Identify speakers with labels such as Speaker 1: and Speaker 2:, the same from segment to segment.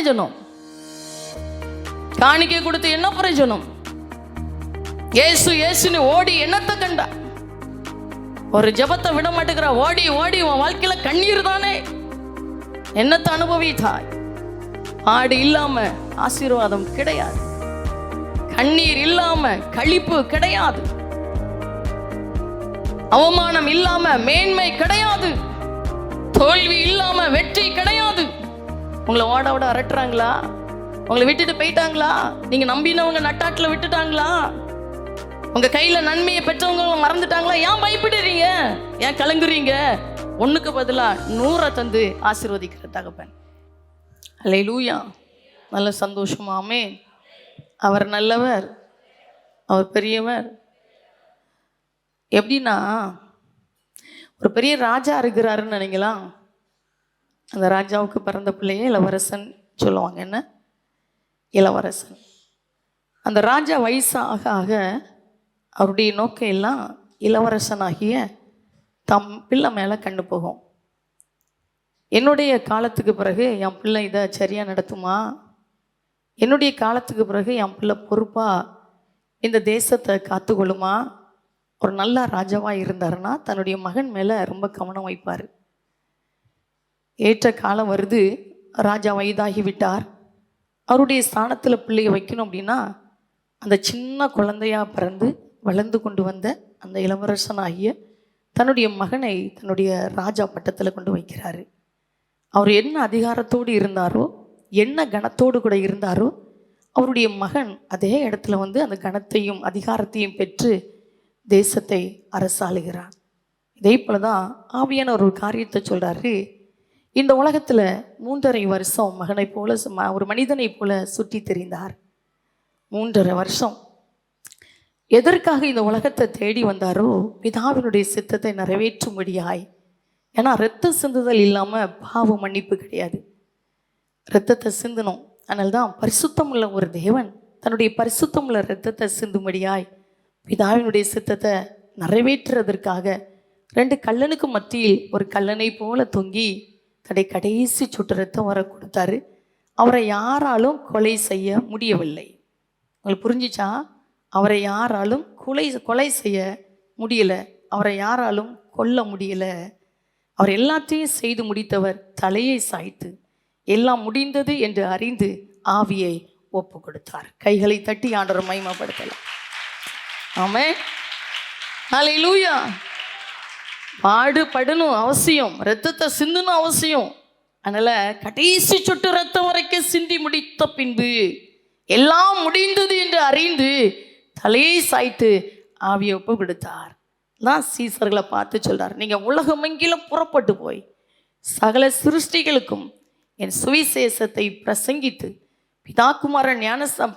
Speaker 1: பிரயோஜனம்? காணிக்கை கொடுத்து என்ன பிரயோஜனம்? ஏசு ஏசுன்னு ஓடி என்னத்தை கண்டா? ஒரு ஜபத்தை விட மாட்டேங்கிற, ஓடி ஓடி உன் வாழ்க்கையில கண்ணீர் தானே. என்னத்தை அனுபவித்தாய்? ஆடு இல்லாம ஆசீர்வாதம் கிடையாது, கண்ணீர் இல்லாம களிப்பு கிடையாது, அவமானம் இல்லாம மேன்மை கிடையாது, தோல்வி இல்லாம வெற்றி கிடையாது. உங்களை ஓட விட அரட்டுறாங்களா? உங்களை விட்டுட்டு போயிட்டாங்களா? நீங்க நம்பினவங்க நட்டாட்டில் விட்டுட்டாங்களா? உங்க கையில நன்மையை பெற்றவங்க மறந்துட்டாங்களா? ஏன் பயப்படுறீங்க? ஏன் கலங்குறீங்க? ஒண்ணுக்கு பதிலா 100 தந்து ஆசீர்வதிக்கிற தகப்பன். அல்லேலூயா. நல்ல சந்தோஷமாமே. அவர் நல்லவர், அவர் பெரியவர். எப்படின்னா, ஒரு பெரிய ராஜா இருக்கிறாருன்னு நினைக்கலாம். அந்த ராஜாவுக்கு பிறந்த பிள்ளையே இளவரசன் சொல்லுவாங்க. என்ன இளவரசன்? அந்த ராஜா வயசாக ஆக அவருடைய நோக்கம் எல்லாம் இளவரசனாகிய தம் பிள்ளை மேலே கண்டு போகும். என்னுடைய காலத்துக்கு பிறகு என் பிள்ளை இதை சரியாக நடத்துமா? என்னுடைய காலத்துக்கு பிறகு என் பிள்ளை பொறுப்பாக இந்த தேசத்தை காத்துக்கொள்ளுமா? ஒரு நல்ல ராஜாவாக இருந்தாருன்னா தன்னுடைய மகன் மேலே ரொம்ப கவனம் வைப்பார். ஏற்ற காலம் வருது, ராஜா வயதாகி விட்டார். அவருடைய ஸ்தானத்தில் பிள்ளையை வைக்கணும் அப்படின்னா அந்த சின்ன குழந்தையாக பிறந்து வளர்ந்து கொண்டு வந்த அந்த இளவரசனாகிய தன்னுடைய மகனை தன்னுடைய ராஜா பட்டத்தில் கொண்டு வைக்கிறாரு. அவர் என்ன அதிகாரத்தோடு இருந்தாரோ, என்ன கணத்தோடு கூட இருந்தாரோ, அவருடைய மகன் அதே இடத்துல வந்து அந்த கணத்தையும் அதிகாரத்தையும் பெற்று தேசத்தை அரசாளுகிறார். இதே போல தான் ஆவியான ஒரு காரியத்தை சொல்கிறாரு. இந்த உலகத்தில் 3.5 வருஷம் மகனை போல ஒரு மனிதனை போல சுற்றி தெரிந்தார். 3.5 வருஷம் எதற்காக இந்த உலகத்தை தேடி வந்தாரோ? பிதாவினுடைய சித்தத்தை நிறைவேற்றும்படியாய். ஏன்னா இரத்தம் சிந்துதல் இல்லாமல் பாவ மன்னிப்பு கிடையாது. இரத்தத்தை சிந்தணும். அதனால்தான் பரிசுத்தமுள்ள ஒரு தேவன் தன்னுடைய பரிசுத்தமுள்ள இரத்தத்தை சிந்தும்படியாய் பிதாவினுடைய சித்தத்தை நிறைவேற்றுறதற்காக 2 கல்லனுக்கு மத்தியில் ஒரு கல்லனை போல தொங்கி கடைசி சுட்டு ரத்தம் வர கொடுத்தாரு. அவரை யாராலும் கொலை செய்ய முடியவில்லை. உங்களுக்கு புரிஞ்சிச்சா? அவரை யாராலும் கொலை செய்ய முடியலை, அவரை யாராலும் கொல்ல முடியலை. அவர் எல்லாத்தையும் செய்து முடித்தவர் தலையை சாய்த்து எல்லாம் முடிந்தது என்று அறிந்து ஆவியை ஒப்பு கொடுத்தார். கைகளை தட்டி ஆண்டவரை மகிமைப்படுத்தலாம். ஆமென். ஹல்லேலூயா. பாடுபடணும் அவசியம், ரத்தத்தை சிந்தணும் அவசியம். அதனால கடைசி சொட்டு ரத்தம் வரைக்கும் சிந்தி முடித்த பின்பு எல்லாம் முடிந்தது என்று அறிந்து தலையை சாய்த்து ஆவியை ஒப்பு கொடுத்தார். தான் சீசர்களை பார்த்து சொல்றார், நீங்க உலகமெங்கிலும் புறப்பட்டு போய் சகல சிருஷ்டிகளுக்கும் என் சுவிசேஷத்தை பிரசங்கித்து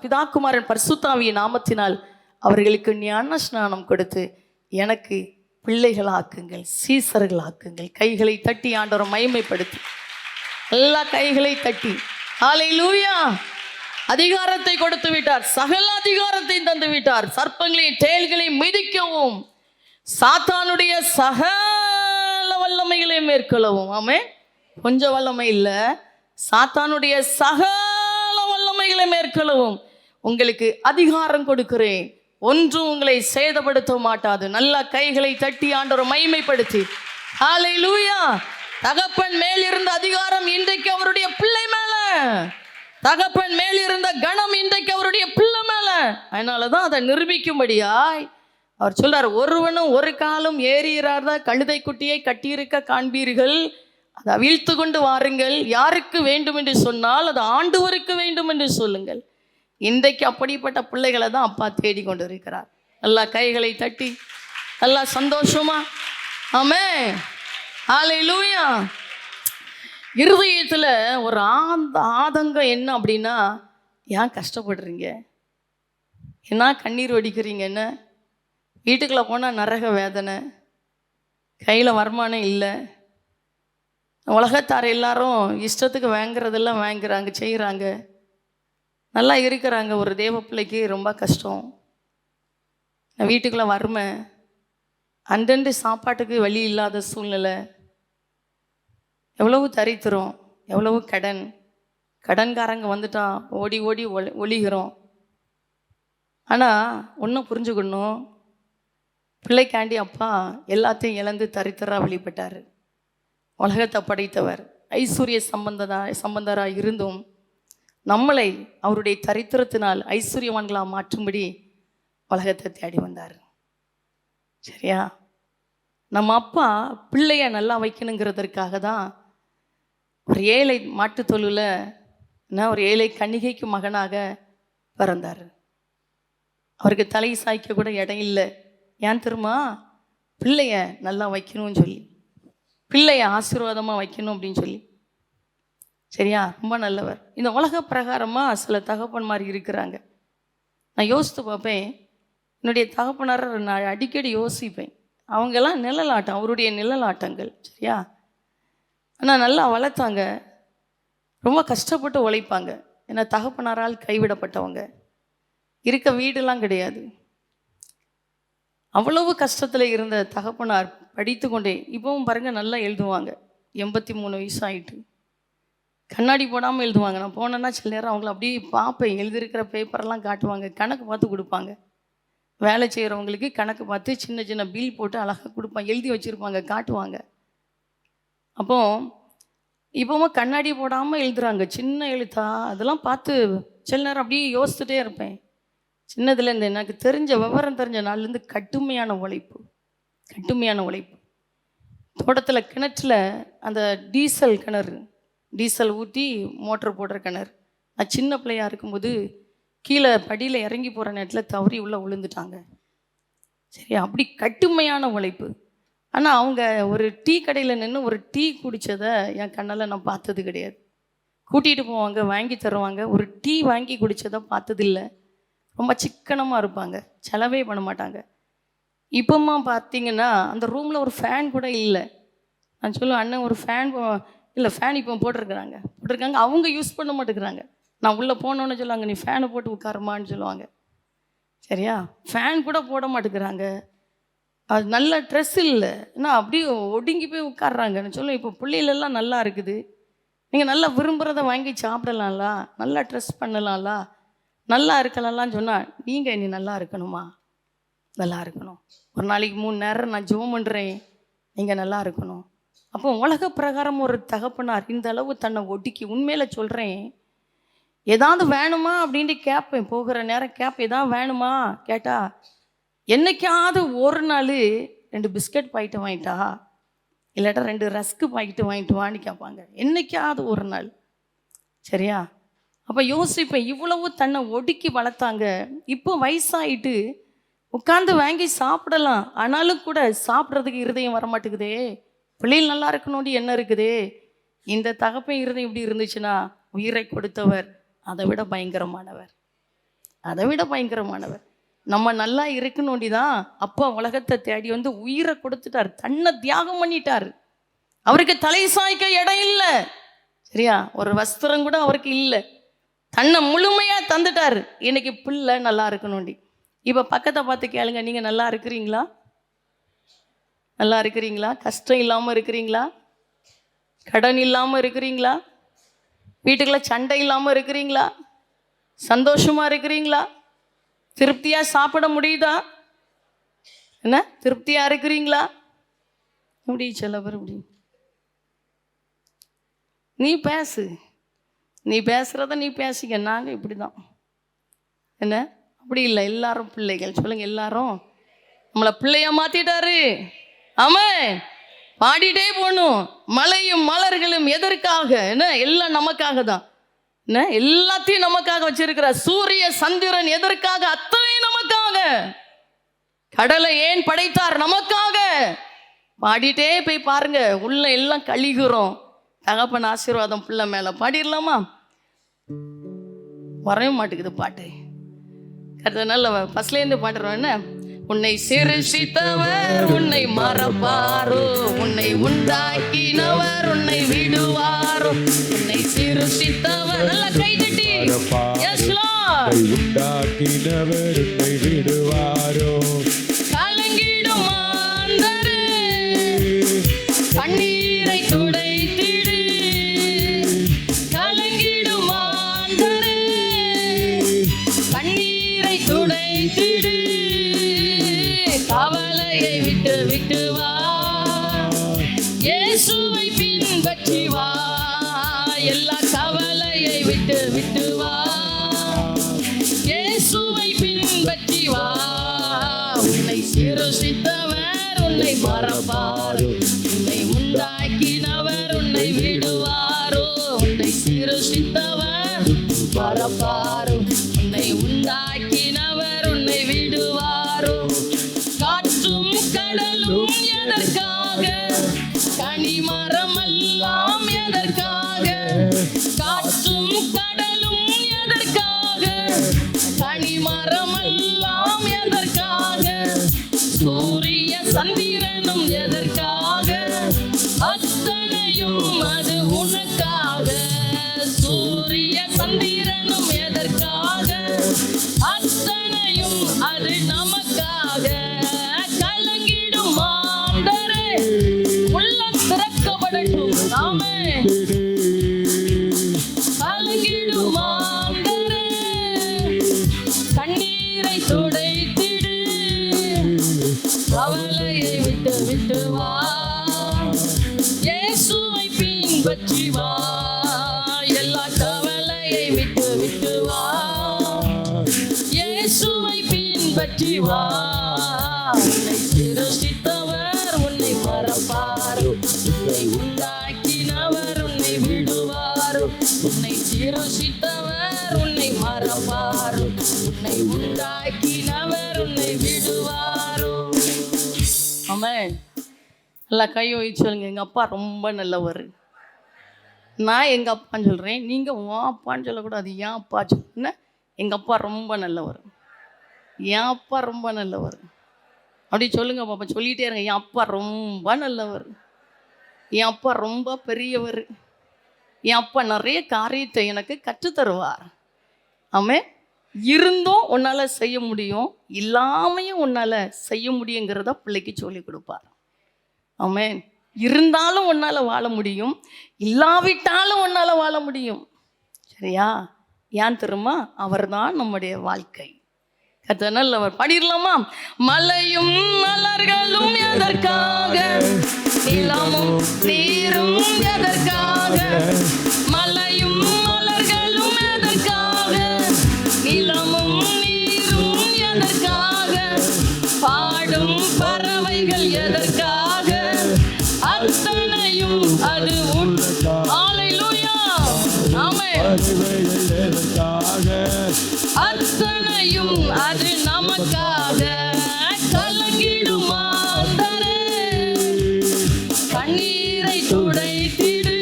Speaker 1: பிதாக்குமாரன் பரிசுத்தாவிய நாமத்தினால் அவர்களுக்கு ஞான ஸ்நானம் கொடுத்து எனக்கு பிள்ளைகளாக்குங்கள், சீசர்களாக்குங்கள். கைகளை தட்டி ஆண்டவரை மகிமைப்படுத்தி எல்லா கைகளை தட்டி ஹல்லேலூயா. அதிகாரத்தை கொடுத்து விட்டார், சகல அதிகாரத்தை தந்து விட்டார். சர்ப்பங்களையும் தேள்களையும் மிதிக்கவும் சாத்தானுடைய சகல வல்லமைகளை மேற்கொள்ளவும். ஆமென். கொஞ்சம் வல்லமை இல்லை, சாத்தானுடைய சகல வல்லமைகளை மேற்கொள்ளவும் உங்களுக்கு அதிகாரம் கொடுக்கிறேன், ஒன்றும் உங்களை சேதப்படுத்த மாட்டாது. நல்ல கைகளை தட்டி ஆண்டவரை மகிமைப்படுத்தி ஹல்லேலூயா. தகப்பன் மேல் இருந்த அதிகாரம் இன்றைக்கு அவருடைய பிள்ளை மேல, தகப்பன் மேல் இருந்த கணம் இன்றைக்கு அவருடைய பிள்ளை மேல. அதனாலதான் அதை நிரூபிக்கும்படியாய் அவர் சொல்றார், ஒருவனும் ஒரு காலம் ஏறியிராத கழுதை குட்டியை கட்டியிருக்க காண்பீர்கள், அதை அவிழ்த்து கொண்டு வாருங்கள். யாருக்கு வேண்டும் என்று சொன்னால் அது ஆண்டவருக்கு வேண்டும் என்று சொல்லுங்கள். இன்றைக்கு அப்படிப்பட்ட பிள்ளைகளை தான் அப்பா தேடி கொண்டு இருக்கிறார். நல்லா கைகளை தட்டி நல்லா சந்தோஷமா ஆமென். ஹல்லேலூயா. இருதயத்தில் ஒரு ஆதங்கம் என்ன அப்படின்னா, ஏன் கஷ்டப்படுறீங்க, என்ன கண்ணீர் வடிக்கிறீங்க, என்ன வீட்டுக்குள்ளே போனால் நரக வேதனை, கையில் வருமானம் இல்லை, உலகத்தார் எல்லாரும் இஷ்டத்துக்கு வாங்குறதெல்லாம் வாங்குறாங்க, செய்கிறாங்க, நல்லா இருக்கிறாங்க. ஒரு தேவ பிள்ளைக்கு ரொம்ப கஷ்டம். நான் வீட்டுக்குள்ளே வறுமை, அண்டண்டு சாப்பாட்டுக்கு வழி இல்லாத சூழ்நிலை, எவ்வளவு தரித்திரம், எவ்வளவு கடன், கடன்காரங்க வந்துட்டா ஓடி ஓடி ஒளிகிறோம். ஆனால் ஒன்றும் புரிஞ்சுக்கணும், பிள்ளைக்காண்டி அப்பா எல்லாத்தையும் இழந்து தரித்திரா வெளிப்பட்டார். உலகத்தை படைத்தவர், ஐஸ்வர்ய சம்பந்தராக இருந்தும் நம்மளை அவருடைய தரித்திரத்தினால் ஐஸ்வர்யவான்களாக மாற்றும்படி உலகத்தை தேடி வந்தார். சரியா? நம்ம அப்பா பிள்ளைய நல்லா வைக்கணுங்கிறதற்காக தான் ஒரு ஏழை மாட்டுத்தொழுவில் ஒரு ஏழை கன்னிகைக்கு மகனாக பிறந்தார். அவருக்கு தலை சாய்க்க கூட இடம் இல்லை. ஏன் தெரியுமா? பிள்ளைய நல்லா வைக்கணும்னு சொல்லி, பிள்ளைய ஆசீர்வாதமாக வைக்கணும் அப்படின்னு சொல்லி. சரியா? ரொம்ப நல்லவர். இந்த உலக பிரகாரமாக சில தகப்பன்மார் இருக்கிறாங்க. நான் யோசித்து பார்ப்பேன், என்னுடைய தகப்பனாரை நான் அடிக்கடி யோசிப்பேன். அவங்கெல்லாம் நிழலாட்டம், அவருடைய நிழலாட்டங்கள். சரியா? ஆனால் நல்லா வளர்த்தாங்க, ரொம்ப கஷ்டப்பட்டு உழைப்பாங்க. ஏன்னா தகப்பனாரால் கைவிடப்பட்டவங்க, இருக்க வீடெல்லாம் கிடையாது. அவ்வளவு கஷ்டத்தில் இருந்த தகப்பனார் படித்து கொண்டே, இப்போவும் பாருங்கள் நல்லா எழுதுவாங்க. 83 வயசு ஆகிட்டு கண்ணாடி போடாமல் எழுதுவாங்க. நான் போனேன்னா சில நேரம் அவங்கள அப்படியே பார்ப்பேன், எழுதியிருக்கிற பேப்பரெல்லாம் காட்டுவாங்க, கணக்கு பார்த்து கொடுப்பாங்க. வேலை செய்கிறவங்களுக்கு கணக்கு பார்த்து சின்ன சின்ன பில் போட்டு அழகாக கொடுப்பாங்க, எழுதி வச்சுருப்பாங்க, காட்டுவாங்க. அப்போ இப்போவும் கண்ணாடி போடாமல் எழுதுறாங்க, சின்ன எழுத்தா. அதெல்லாம் பார்த்து சில நேரம் அப்படியே யோசிச்சுட்டே இருப்பேன். சின்னதுலேருந்து எனக்கு தெரிஞ்ச விவரம் தெரிஞ்ச நாள்லேருந்து கடுமையான உழைப்பு, கடுமையான உழைப்பு. தோட்டத்தில் கிணற்றில் அந்த டீசல் ஊற்றி மோட்டர் போடுற கிணறு. நான் சின்ன பிள்ளையாக இருக்கும்போது கீழே படியில் இறங்கி போகிற நேரத்தில் தவறி உள்ளே விழுந்துட்டாங்க. சரி, அப்படி கடுமையான உழைப்பு. ஆனால் அவங்க ஒரு டீ கடையில் நின்று ஒரு டீ குடித்ததை என் கண்ணால் நான் பார்த்தது கிடையாது. கூட்டிகிட்டு போவாங்க, வாங்கி தருவாங்க, ஒரு டீ வாங்கி குடித்ததை பார்த்ததில்லை. ரொம்ப சிக்கனமாக இருப்பாங்க, செலவே பண்ண மாட்டாங்க. இப்போம்மா பார்த்தீங்கன்னா அந்த ரூமில் ஒரு ஃபேன் கூட இல்லை. நான் சொல்லுவேன், அண்ணன் ஒரு ஃபேன் இல்லை, ஃபேன் இப்போ போட்டிருக்காங்க, அவங்க யூஸ் பண்ண மாட்டேங்கிறாங்க. நான் உள்ளே போனோன்னு சொல்லுவாங்க, நீ ஃபேனை போட்டு உட்காருமான்னு சொல்லுவாங்க. சரியா? ஃபேன் கூட போட மாட்டேங்கிறாங்க. அது நல்ல ட்ரெஸ் இல்லை, ஏன்னா அப்படியே ஒடுங்கி போய் உட்காடுறாங்கன்னு சொல்லுவேன். இப்போ பிள்ளைகளெல்லாம் நல்லா இருக்குது, நீங்கள் நல்லா விரும்புகிறத வாங்கி சாப்பிடலாம்ல, நல்லா ட்ரெஸ் பண்ணலாம்ல, நல்லா இருக்கலாம்லான்னு சொன்னால், நீங்கள் நீ நல்லா இருக்கணுமா? நல்லா இருக்கணும். ஒரு நாளைக்கு 3 நேரம் நான் ஜெபம் பண்ணுறேன், நீங்கள் நல்லா இருக்கணும். அப்போ உலக பிரகாரம் ஒரு தகப்பனார் இந்த அளவு தன்னை ஒடுக்கி, உண்மையில் சொல்கிறேன், ஏதாவது வேணுமா அப்படின்ட்டு கேட்பேன். போகிற நேரம் கேட்பேன், ஏதாவது வேணுமா கேட்டால், என்னைக்காவது ஒரு நாள் 2 பிஸ்கட் பாக்கெட்டு வாங்கிட்டா, இல்லாட்டா 2 ரஸ்க்கு பாக்கெட்டு வாங்கிட்டு வான்னு கேட்பாங்க. என்னைக்காவது ஒரு நாள். சரியா? அப்போ யோசிப்பேன், இவ்வளவு தன்னை ஒடுக்கி வளர்த்தாங்க. இப்போ வயசாகிட்டு உட்காந்து வாங்கி சாப்பிடலாம், ஆனாலும் கூட சாப்பிட்றதுக்கு இருதயம் வரமாட்டேங்குதே. பிள்ளைகள் நல்லா இருக்கணும்னு என்ன இருக்குதே. இந்த தகப்பன் இருதயம் இப்படி இருந்துச்சுன்னா, உயிரை கொடுத்தவர் அதை விட பயங்கரமானவர், அதை விட பயங்கரமானவர். நம்ம நல்லா இருக்கணும்டி தான் அப்பா உலகத்தை தேடி வந்து உயிரை கொடுத்துட்டார், தன்னை தியாகம் பண்ணிட்டார். அவருக்கு தலை சாய்க்க இடம் இல்லை. சரியா? ஒரு வஸ்திரம் கூட அவருக்கு இல்லை, தன்னை முழுமையாக தந்துட்டார். இன்னைக்கு பிள்ளை நல்லா இருக்கணும்டி. இப்போ பக்கத்தை பார்த்து கேளுங்க, நீங்கள் நல்லா இருக்கிறீங்களா? நல்லா இருக்கிறீங்களா? கஷ்டம் இல்லாமல் இருக்கிறீங்களா? கடன் இல்லாமல் இருக்கிறீங்களா? வீட்டுக்குள்ள சண்டை இல்லாமல் இருக்கிறீங்களா? சந்தோஷமாக இருக்கிறீங்களா? திருப்தியாக சாப்பிட முடியுதா? என்ன திருப்தியாக இருக்கிறீங்களா? அப்படி சில பேர் அப்படி. நீ பேசு, நீ பேசுகிறத நீ பேசிக்க, நாங்கள் இப்படி தான். என்ன அப்படி இல்லை, எல்லாரும் பிள்ளைகள். சொல்லுங்க, எல்லாரும் நம்மளை பிள்ளைய மாற்றிட்டாரு. ஆமாம், பாடிட்டே போகணும். மலையும் மலர்களும் எதற்காக? என்ன எல்லாம் நமக்காக தான். என்ன எல்லாத்தையும் நமக்காக வச்சிருக்கிற. சூரிய சந்திரன் எதற்காக? அத்தனை நமக்காக. கடலை ஏன் படைத்தார்? நமக்காக. பாடிட்டே போய் பாருங்க, உள்ள எல்லாம் கழிகிறோம். தகப்பன் ஆசீர்வாதம் பிள்ளை மேல. பாடிடலாமா? வரவே மாட்டேங்குது பாட்டு. அதனால ஃபர்ஸ்ட்லேருந்து பாடுறோம். என்ன? உன்னை சிருஷ்டித்தவர் உன்னை மறப்பாரோ, உன்னை உண்டாக்கினவர் உன்னை விடுவாரோ. உன்னை சிருஷ்டித்தவர், நல்லா கை தட்டி, எஸ் லார்ட்,
Speaker 2: உண்டாக்கினவர் உன்னை விடுவாரோ.
Speaker 1: கலங்கிடும் மாந்தரே கண்ணீரை துடைத்திடு, கலங்கிடும் கவலையை விட்டு விட்டு வா, இயேசுவை பின்பற்றி வா. எல்லா கவலையை விட்டு விட்டு வா, இயேசுவை பின்பற்றி வா. உன்னை சிருஷ்டித்தவர் உன்னை மறப்பாரோ, உன்னை உண்டாக்கினவர் உன்னை விடுவாரோ. உன்னை சிருஷ்டித்தவர் மறப்பாரோ, உன்னை உண்டாக்கினவர் உன்னை விடுவாரோ. காற்றும் கடலும் எதற்காக, கனிமரம் எல்லாம் எதற்காக. காற்றும் கடலும் எதற்காக, கனிமரம் எல்லாம் எதற்காக. சூரிய சந்திரனும் எதற்காக, அத்தனையும் அது உனக்காக. சூரிய சந்திரனும் எதற்காக, அத்தனையும் அது நமக்காக. கலங்கிடும் மாந்தரே உள்ளம் திறக்கப்படட்டும். ஆமென். கலங்கிடும் மாந்தரே கண்ணீரை துடைத்திடு, கவலையை விட்டு விட்டு வா, இயேசுவை பின்பற்றி வா. எல்லா கவலையை விட்டு விட்டு வா, இயேசுவை பின்பற்றி வா. உன்னை சிருஷ்டித்தவர் உன்னை மறப்பாரோ, உன்னை உண்டாக்கினவர் உன்னை விடுவாரோ. உன்னை சிருஷ்டித்தவர் உன்னை மறப்பாரோ, உன்னை உண்டாக்கினவர் உன்னை விடுவாரோ. ஆமென். எல்லாம் கையை வச்சு சொல்லுங்க, எங்கள் அப்பா ரொம்ப நல்லவர். நான் எங்கள் அப்பான்னு சொல்கிறேன், நீங்கள் உன் அப்பான்னு சொல்லக்கூடாது, என் அப்பா சொல்லுங்க. எங்கள் அப்பா ரொம்ப நல்லவர், என் அப்பா ரொம்ப நல்லவர். அப்படி சொல்லுங்க பாப்பா, சொல்லிகிட்டே இருங்க. என் அப்பா ரொம்ப நல்லவர், என் அப்பா ரொம்ப பெரியவர், என் அப்பா நிறைய காரியத்தை எனக்கு கற்றுத்தருவார். ஆமென். இருந்தும் உன்னால் செய்ய முடியும், இல்லாமையும் உன்னால் செய்ய முடியுங்கிறத பிள்ளைக்கு சொல்லி கொடுப்பார். ஆமென். இருந்தாலும் உன்னால் வாழ முடியும், இல்லாவிட்டாலும் உன்னால் வாழ முடியும். சரியா? ஏன் தெரியுமா? அவர் தான் நம்முடைய வாழ்க்கை. கர்த்தர் நல்லவர். பாடிடலாமா? மலையும் மலர்களும் எதற்காக, நிலமும் நீரும் எதற்காக. மலையும் மலர்களும் எதற்காக, நிலமும் நீரும் எதற்காக. பாடும் பறவைகள் எதற்காக, அத்தனையும் அது ஹல்லேலூயா. ஆமென். அத்தனையும் அது நமக்காக. கலங்கிடும் மாந்தரே கண்ணீரை துடைத்திடு,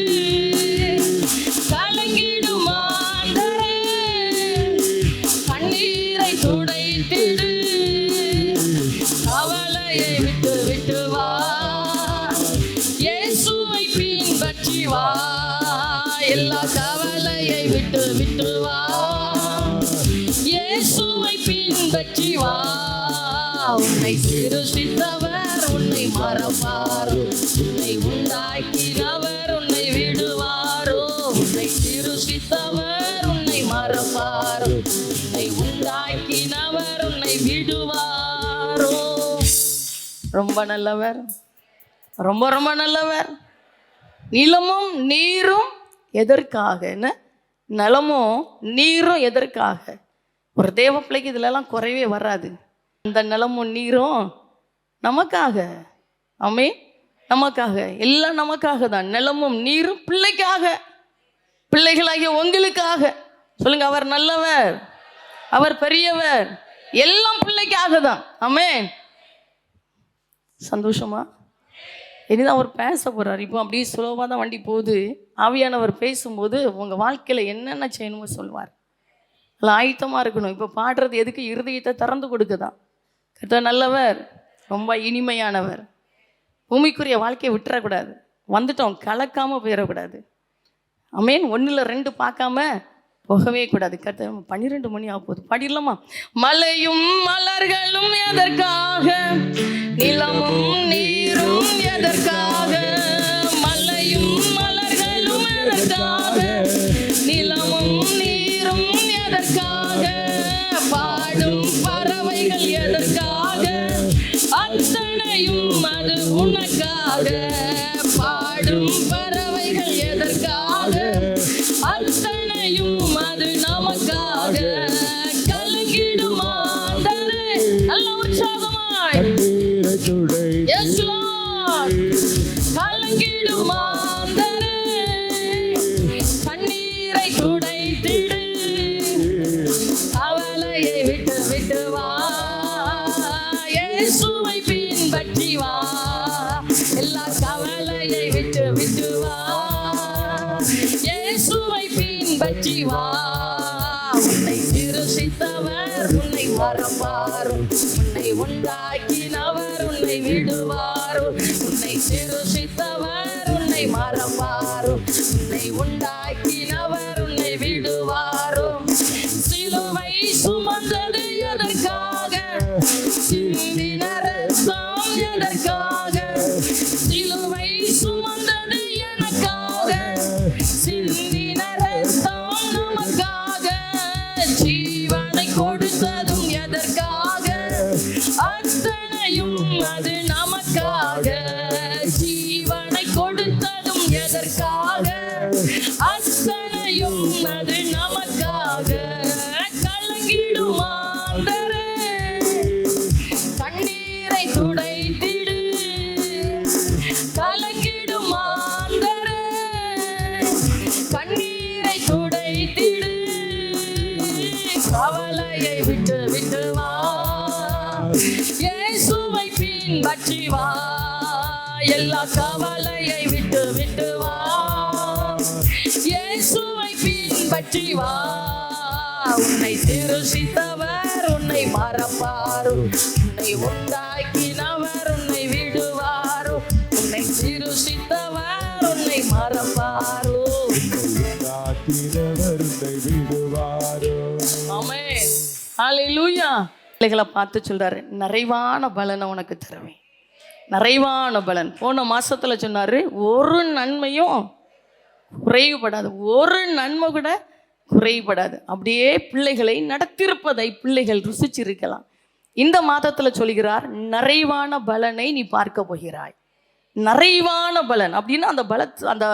Speaker 1: கலங்கிடும் மாந்தரே கண்ணீரை துடைத்திடு. கவலையை விட்டு விட்டு வா, இயேசுவை பின்பற்றி வா. எல்லா கவலையை விட்டு விட்டு வா, இயேசுவை பின்பற்றி வா. உன்னை சிருஷ்டித்தவர் உன்னை மறப்பாரோ, உன்னை உண்டாக்கினவர் உன்னை விடுவாரோ. உன்னை சிருஷ்டித்தவர் உன்னை மறப்பாரோ, உன்னை உண்டாக்கினவர் உன்னை விடுவாரோ. ரொம்ப நல்லவர், ரொம்ப ரொம்ப நல்லவர். நிலமும் நீரும் எதற்காக, என்ன நிலமும் நீரும் எதற்காக? ஒரு தேவ பிள்ளைக்கு இதிலெல்லாம் குறைவே வராது. அந்த நிலமும் நீரும் நமக்காக. ஆமென். நமக்காக, எல்லாம் நமக்காக தான். நிலமும் நீரும் பிள்ளைக்காக, பிள்ளைகளாகிய உங்களுக்காக. சொல்லுங்க, அவர் நல்லவர், அவர் பெரியவர், எல்லாம் பிள்ளைக்காக தான். ஆமென். சந்தோஷமா? இனிதான் அவர் பேச போகிறார். இப்போ அப்படியே சுலபமாக தான் வண்டி போகுது. ஆவியானவர் பேசும்போது உங்கள் வாழ்க்கையில் என்னென்ன செய்யணுமோ சொல்வார். அதில் ஆயத்தமாக இருக்கணும். இப்போ பாடுறது எதுக்கு? இருதயத்தை திறந்து கொடுக்க தான். கர்த்தர் நல்லவர், ரொம்ப இனிமையானவர். பூமிக்குரிய வாழ்க்கையை விட்டுறக்கூடாது. வந்துட்டோம், கலக்காமல் போயிடக்கூடாது. ஆமென். 1 2 பார்க்காம போகவே கூடாது. கர்த்தர் 12 மணி ஆக போகுது. பாடிடலாமா? மலையும் மலர்களும் எதற்காக, நிலமும் நீரும் எதற்காக. மலையும் மலர்களும் எதற்காக, நிலமும் நீரும் எதற்காக. பாடும் பறவைகள் எதற்காக, எதற்காக, பாடும் பறவைகள் எதற்காக, அத்தனையும் அது நமக்காக. கலங்கிடும் மாந்தரே, நல்ல உற்சாகமாய்
Speaker 2: கண்ணீரை துடை
Speaker 1: Yes, Lord. கலங்கிடும் மாந்தரே, கண்ணீரை துடைத்திடு, கவலையை விட்டு விட்டு வா, இயேசுவை பின்பற்றி வா, எல்லா கவலையை விட்டு விட்டு வா, இயேசுவை பின்பற்றி வா. உன்னை சிருஷ்டித்தவர் உன்னை மறப்பாரோ, உன்னை உண்டாக்கினவர் உன்னை விடுவாரோ, உன்னை சிருஷ்டித்தவர் உன்னை மறப்பாரோ, உன்னை உண்டாக்கினவர் உன்னை விடுவாரோ. சிலுவை சுமந்தது எதற்காக, சிந்தின ரத்தம் எதற்காக, சிலுவை சுமந்தது எனக்காக, சிந்தின ரத்தம் நமக்காக, ஜீவனை கொடுத்ததும் எதற்காக, அத்தனையும் அது நமக்காக, ஜீவனை கொடுத்ததும் எதற்காக, அத்தனையும் அது நமக்காக. கலங்கிடும் மாந்தரே, கண்ணீரை துடைத்திடு, கலங்கிடும் மாந்தரே, கண்ணீரை துடைத்திடு, கவலையை விட்டு விட்டு வா, இயேசுவை பின்பற்றி வா, எல்லா கவலையை விட்டு விட்டு வா, இயேசுவை பின்பற்றி வா. உன்னை சிருஷ்டித்தவர் உன்னை மறப்பாரோ, உன்னை உண்டாக்கினவர் உன்னை விடுவாரோ, உன்னை சிருஷ்டித்தவர் உன்னை மறப்பாரோ,
Speaker 2: காத்தினவர் உன்னை விடுவாரோ.
Speaker 1: ஆமென். ஹல்லேலூயா. பிள்ளைகளை பார்த்து சொல்றாரு, நிறைவான பலனை உனக்கு தருவேன், நிறைவான பலன். போன மாசத்துல சொன்னாரு, ஒரு நன்மையும் குறைவுபடாது, ஒரு நன்மை கூட குறைபடாது. அப்படியே பிள்ளைகளை நடத்திருப்பதை பிள்ளைகள் ருசிச்சிருக்கலாம். இந்த மாதத்துல சொல்கிறார், நிறைவான பலனை நீ பார்க்க போகிறாய். நிறைவான பலன் அப்படின்னா அந்த அந்த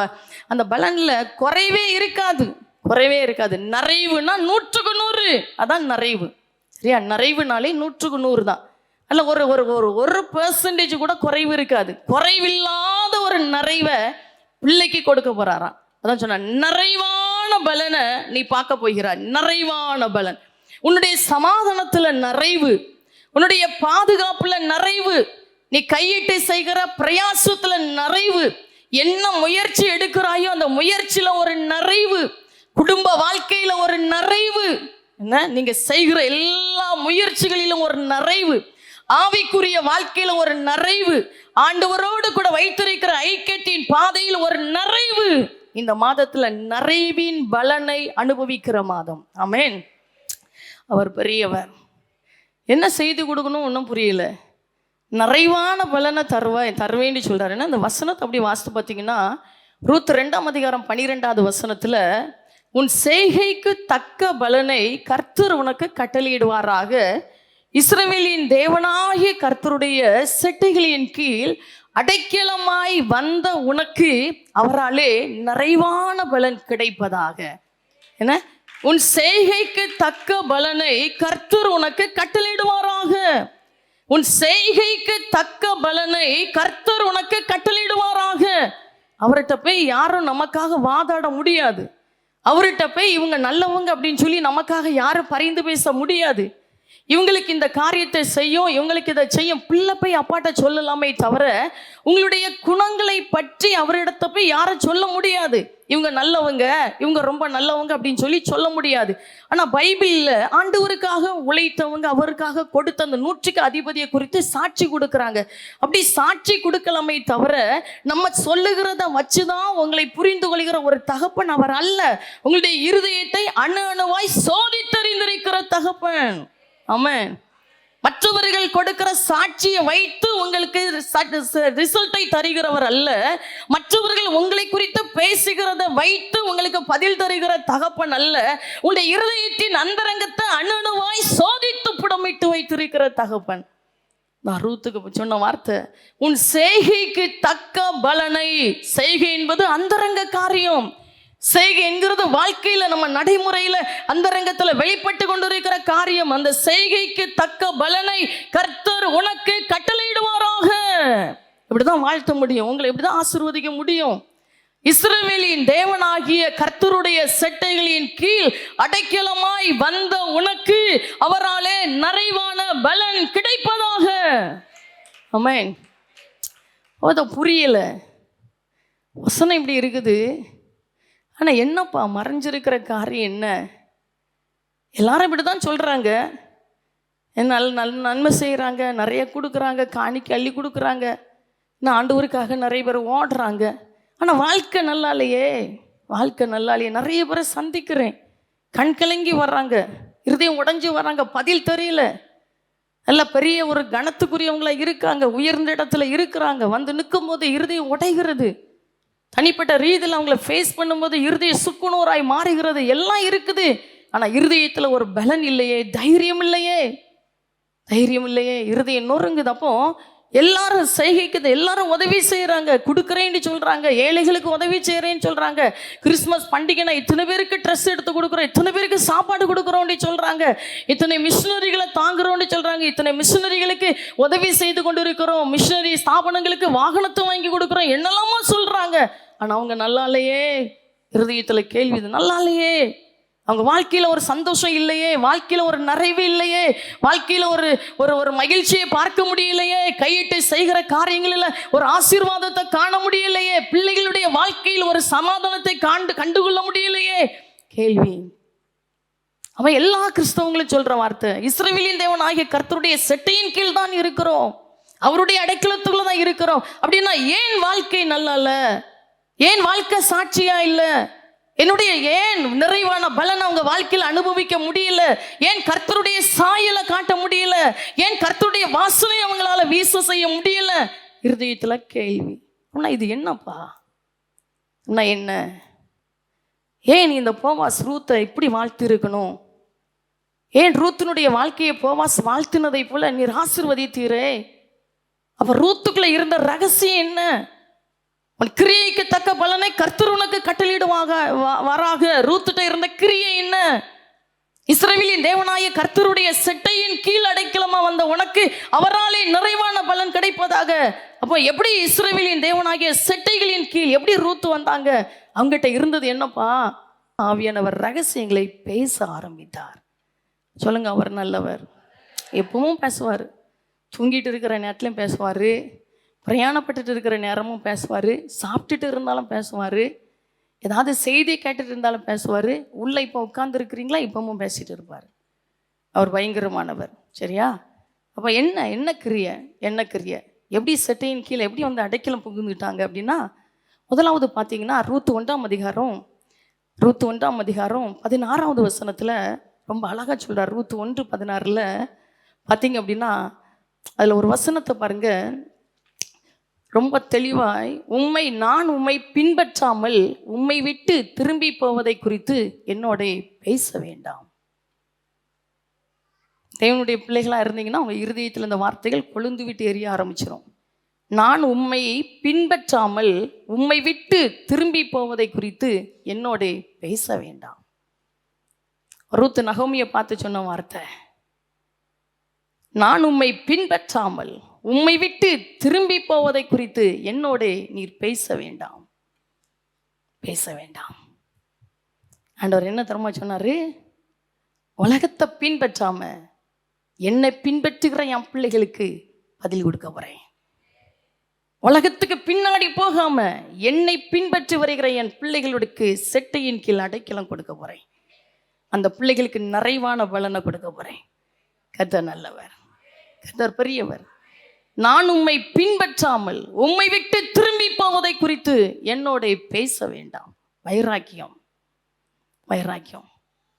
Speaker 1: அந்த பலன்ல குறைவே இருக்காது, குறைவே இருக்காது. நிறைவுனா 100க்கு 100, அதான் நிறைவு. சரியா? நிறைவுனாலே 100க்கு 100 தான். அல்ல ஒரு ஒரு ஒரு ஒரு பெர்சன்டேஜ் கூட குறைவு இருக்காது. குறைவில்லாத ஒரு நிறைவை பிள்ளைக்கு கொடுக்க போறாராம். அதான் சொன்ன, நிறைவான பலனை நீ பார்க்க போகிறாய். நிறைவான பலன், உன்னுடைய சமாதானத்துல நிறைவு, உன்னுடைய பாதுகாப்புல நிறைவு, நீ கையிட்டு செய்கிற பிரயாசத்துல நிறைவு, என்ன முயற்சி எடுக்கிறாயோ அந்த முயற்சியில ஒரு நிறைவு, குடும்ப வாழ்க்கையில ஒரு நிறைவு, என்ன நீங்க செய்கிற எல்லா முயற்சிகளிலும் ஒரு நிறைவு, ஆவிக்குரிய வாழ்க்கையில ஒரு நிறைவு, ஆண்டவரோடு கூட வைத்திருக்கிற ஐக்கியத்தின் பாதையில் ஒரு நிறைவு. இந்த மாதத்துல நிறைவின் பலனை அனுபவிக்கிற மாதம். ஆமென். அவர் பெரியவர். என்ன செய்து கொடுக்கணும் ஒன்றும் புரியல. நிறைவான பலனை தருவேன்னு சொல்றாரு. ஏன்னா அந்த வசனத்தை அப்படி வாசித்து பார்த்தீங்கன்னா, ரூத் 2ஆம் அதிகாரம் 12வது வசனத்துல, உன் செய்கைக்கு தக்க பலனை கர்த்தர் உனக்கு கட்டளையிடுவாராக, இஸ்ரவேலின் தேவனாகிய கர்த்தருடைய செட்டைகளின் கீழ் அடைக்கலமாய் வந்த உனக்கு அவராலே நிறைவான பலன் கிடைப்பதாக. என்ன? உன் செய்கைக்கு தக்க பலனை கர்த்தர் உனக்கு கட்டளையிடுவாராக. உன் செய்கைக்கு தக்க பலனை கர்த்தர் உனக்கு கட்டளையிடுவாராக. அவர்கிட்ட போய் யாரும் நமக்காக வாதாட முடியாது. அவர்கிட்ட போய் இவங்க நல்லவங்க அப்படின்னு சொல்லி நமக்காக யாரும் பரிந்து பேச முடியாது. இவங்களுக்கு இந்த காரியத்தை செய்யும், இவங்களுக்கு இதை செய்யும், பிள்ளை போய் அப்பாட்ட சொல்லலாமே தவிர உங்களுடைய குணங்களை பற்றி அவரிடத்த போய் யாரும் சொல்ல முடியாது. இவங்க நல்லவங்க, இவங்க ரொம்ப நல்லவங்க அப்படின்னு சொல்லி சொல்ல முடியாது. ஆனால் பைபிளில் ஆண்டவருக்காக உழைத்தவங்க, அவருக்காக கொடுத்த அந்த 100க்கு அதிபதியை குறித்து சாட்சி கொடுக்குறாங்க. அப்படி சாட்சி கொடுக்கலாமே தவிர நம்ம சொல்லுகிறத வச்சுதான் உங்களை புரிந்து கொள்கிற ஒரு தகப்பன் அவர் அல்ல. உங்களுடைய இருதயத்தை அணு அணுவாய் சோதித்தறிந்திருக்கிற தகப்பன். ஆமென். மற்றவர்கள் கொடுக்கிற சாட்சியை வைத்து உங்களுக்கு ரிசல்ட்டை தருகிறவர் அல்ல. மற்றவர்கள் உங்களை குறித்து பேசுகிறத வைத்து உங்களுக்கு பதில் தருகிற தகப்பன் அல்ல. உங்களுடைய இருதயத்தின் அந்தரங்கத்தை அணுவாய் சோதித்து புடமிட்டு வைத்திருக்கிற தகப்பன். நான் ரூத்துக்கு சொன்ன வார்த்தை, உன் செய்கைக்கு தக்க பலனை. செய்கை என்பது அந்தரங்க காரியம். செய்கை என்கிறது வாழ்க்கையில நம்ம நடைமுறையில அந்தரங்கத்துல வெளிப்பட்டு கொண்டிருக்கிற காரியம். அந்த செய்கைக்கு தக்க பலனை கர்த்தர் உனக்கு கட்டளையிடுவாராக. இப்படிதான் வாழ்த்த முடியும், உங்களை இப்படிதான் ஆசீர்வதிக்க முடியும். இஸ்ரவேலின் தேவனாகிய கர்த்தருடைய செட்டைகளின் கீழ் அடைக்கலமாய் வந்த உனக்கு அவராலே நிறைவான பலன் கிடைப்பதாக. ஆமென். அது புரியல, வசனம் இப்படி இருக்குது, ஆனா என்னப்பா மறைஞ்சிருக்கிற காரியம் என்ன? எல்லாரும் இப்படிதான் சொல்றாங்க, நன்மை செய்யறாங்க, நிறைய கொடுக்குறாங்க, காணிக்கை அள்ளி கொடுக்குறாங்க, நான் ஆண்டவருக்காக நிறைய பேர் ஓடுறாங்க. ஆனால் வாழ்க்கை நல்லா இல்லையே, வாழ்க்கை நல்லா இல்லையே. நிறைய பேரை சந்திக்கிறேன், கண் கலங்கி வர்றாங்க, இருதயம் உடஞ்சி வர்றாங்க, பதில் தெரியல. நல்ல பெரிய ஒரு கணத்துக்குரியவங்களா இருக்காங்க, உயர்ந்த இடத்துல இருக்கிறாங்க, வந்து நிற்கும் போது இருதயம் உடைகிறது. தனிப்பட்ட ரீதியில் அவங்கள ஃபேஸ் பண்ணும்போது இருதயம் சுக்குநூறாய் மாறுகிறது. எல்லாம் இருக்குது, ஆனால் இருதயத்தில் ஒரு பலன் இல்லையே, தைரியம் இல்லையே, தைரியம் இல்லையே, இருதயம் நொறுங்குது. அப்போ எல்லாரும் செய்கைக்குது, எல்லாரும் உதவி செய்கிறாங்க, கொடுக்குறேன்னு சொல்கிறாங்க, ஏழைகளுக்கு உதவி செய்கிறேன்னு சொல்கிறாங்க. கிறிஸ்மஸ் பண்டிகைனா இத்தனை பேருக்கு ட்ரெஸ் எடுத்து கொடுக்குறோம், இத்தனை பேருக்கு சாப்பாடு கொடுக்குறோன்னு சொல்கிறாங்க, இத்தனை மிஷினரிகளை தாங்குறோன்னு சொல்கிறாங்க, இத்தனை மிஷினரிகளுக்கு உதவி செய்து கொண்டு இருக்கிறோம், மிஷினரி ஸ்தாபனங்களுக்கு வாகனத்தை வாங்கி கொடுக்குறோம், என்னெல்லாமோ சொல்கிறாங்க. ஆனால் அவங்க நல்லா இல்லையே, இருதயத்தில் கேள்வி, இது நல்லா இல்லையே, அவங்க வாழ்க்கையில் ஒரு சந்தோஷம் இல்லையே, வாழ்க்கையில் ஒரு நிறைவு இல்லையே, வாழ்க்கையில் ஒரு ஒரு ஒரு மகிழ்ச்சியை பார்க்க முடியலையே, கையிட்டு செய்கிற காரியங்களில் ஒரு ஆசீர்வாதத்தை காண முடியலையே, பிள்ளைகளுடைய வாழ்க்கையில் ஒரு சமாதானத்தை கண்டுகொள்ள முடியலையே. கேள்வி. அவன் எல்லா கிறிஸ்தவங்களும் சொல்ற வார்த்தை, இஸ்ரவேலின் தேவன் ஆகிய கர்த்தருடைய செட்டையின் கீழ் தான் இருக்கிறோம், அவருடைய அடைக்கலத்துக்குள்ள தான் இருக்கிறோம். அப்படின்னா ஏன் வாழ்க்கை நல்லா இல்ல, ஏன் வாழ்க்கை சாட்சியா இல்லை, என்னுடைய ஏன் நிறைவான பலன் அவங்க வாழ்க்கையில் அனுபவிக்க முடியல, ஏன் கர்த்தருடைய சாயலை காட்ட முடியல, ஏன் கர்த்தருடைய வாசலை அவங்களால வீச செய்ய முடியல? இருதயத்துல கேள்வி. அண்ணா இது என்னப்பா, அண்ணா என்ன, ஏன் நீ இந்த போவாஸ் ரூத்தை இப்படி வாழ்த்து இருக்கணும், ஏன் ரூத்தினுடைய வாழ்க்கையை போவாஸ் வாழ்த்தினதை போல நீர் ஆசீர்வதித்தீரே, அப்ப ரூத்துக்குள்ள இருந்த ரகசியம் என்ன? உன் கிரியைக்கு தக்க பலனை கர்த்தர் உனக்கு கட்டளையிடுவாங்க வராக. ரூத்துட்ட இருந்த கிரியை என்ன? இஸ்ரவேலின் தேவனாய கர்த்தருடைய செட்டையின் கீழ் அடைக்கலமா வந்த உனக்கு அவராலே நிறைவான பலன் கிடைப்பதாக. அப்போ எப்படி இஸ்ரவேலின் தேவனாகிய செட்டைகளின் கீழ் எப்படி ரூத்து வந்தாங்க? அவங்ககிட்ட இருந்தது என்னப்பா? ஆவியானவர் ரகசியங்களை பேச ஆரம்பித்தார். சொல்லுங்க, அவர் நல்லவர், எப்பவும் பேசுவார், தூங்கிட்டு இருக்கிற நேரத்துலையும் பேசுவார், பிரயாணப்பட்டுட்டு இருக்கிற நேரமும் பேசுவார், சாப்பிட்டுட்டு இருந்தாலும் பேசுவார், ஏதாவது செய்தி கேட்டுட்டு இருந்தாலும் பேசுவார், உள்ளே இப்போ உட்காந்துருக்கிறீங்களா இப்பவும் பேசிட்டு இருப்பார். அவர் பயங்கரமானவர். சரியா? அப்போ என்ன கிரியை, என்ன கிரியை, எப்படி செட்டையின் கீழே எப்படி வந்து அடைக்கலம் புகுந்துட்டாங்க அப்படின்னா, முதலாவது பார்த்தீங்கன்னா ரூத்து 1ஆம் அதிகாரம் 16வது வசனத்தில் ரொம்ப அழகாக சொல்கிறார். ரூத்து 1:16 பார்த்தீங்க அப்படின்னா அதில் ஒரு வசனத்தை பாருங்க, ரொம்ப தெளிவாய், நான் உம்மை பின்பற்றாமல் உம்மை விட்டு திரும்பி போவதை குறித்து என்னோட பேச வேண்டாம். தேவனுடைய பிள்ளைகளாக இருந்தீங்கன்னா உங்கள் இருதயத்தில் இந்த வார்த்தைகள் கொழுந்து விட்டு எரிய ஆரம்பிச்சிடும். நான் உம்மை பின்பற்றாமல் உம்மை விட்டு திரும்பி போவதை குறித்து என்னோட பேச வேண்டாம். ரூத் நகோமியை பார்த்து சொன்ன வார்த்தை, நான் உம்மை பின்பற்றாமல் உம்மை விட்டு திரும்பி போவதை குறித்து என்னோட நீர் பேச வேண்டாம், பேச வேண்டாம். ஆண்டவர் என்ன தரமா சொன்னாரு? உலகத்தை பின்பற்றாம என்னை பின்பற்றுகிற என் பிள்ளைகளுக்கு பதில் கொடுக்க போறேன். உலகத்துக்கு பின்னாடி போகாம என்னை பின்பற்றி வருகிற என் பிள்ளைகளுக்கு செட்டையின் கீழ் அடைக்கலம் கொடுக்க போறேன். அந்த பிள்ளைகளுக்கு நிறைவான பலனை கொடுக்க போறேன். கர்த்தர் நல்லவர், கர்த்தர் பெரியவர். நான் உம்மை பின்பற்றாமல் உம்மை விட்டு திரும்பி போவதை குறித்து என்னோட பேச வேண்டாம். வைராக்கியம், வைராக்கியம்.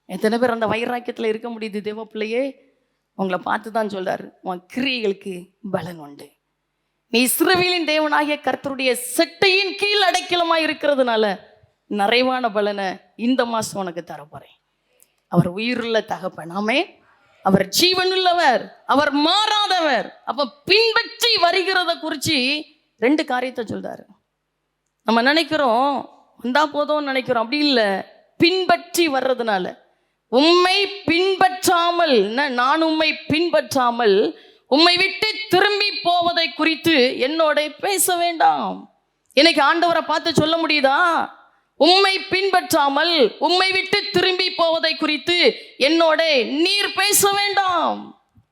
Speaker 1: எத்தனை பேர் அந்த வைராக்கியத்தில் இருக்க முடியுது? தேவ பிள்ளையே, உங்களை பார்த்து தான் சொல்றாரு, உன் கிரியைகளுக்கு பலன் உண்டு. நீ இஸ்ரவேலின் தேவனாகிய கர்த்தருடைய செட்டையின் கீழ் அடைக்கலமாக இருக்கிறதுனால நிறைவான பலனை இந்த மாதம் உனக்கு தரப்போறேன். அவர் உயிருள்ள தகப்பன். ஆமென். அவர் ஜீவனுள்ளவர், அவர் மாறாதவர். அப்ப பின்பற்றி வருகிறத குறித்து 2 காரியத்தை சொல்றாரு. நம்ம நினைக்கிறோம் வந்தா போதும் நினைக்கிறோம், அப்படி இல்லை. பின்பற்றி வர்றதுனால உம்மை பின்பற்றாமல், நான் உம்மை பின்பற்றாமல் உம்மை விட்டு திரும்பி போவதை குறித்து என்னோட பேச வேண்டாம். இன்னைக்கு ஆண்டவரை பார்த்து சொல்ல முடியுதா? உம்மை பின்பற்றாமல் உம்மை விட்டு திரும்பி போவதை குறித்து என்னோட நீர் பேச வேண்டாம்,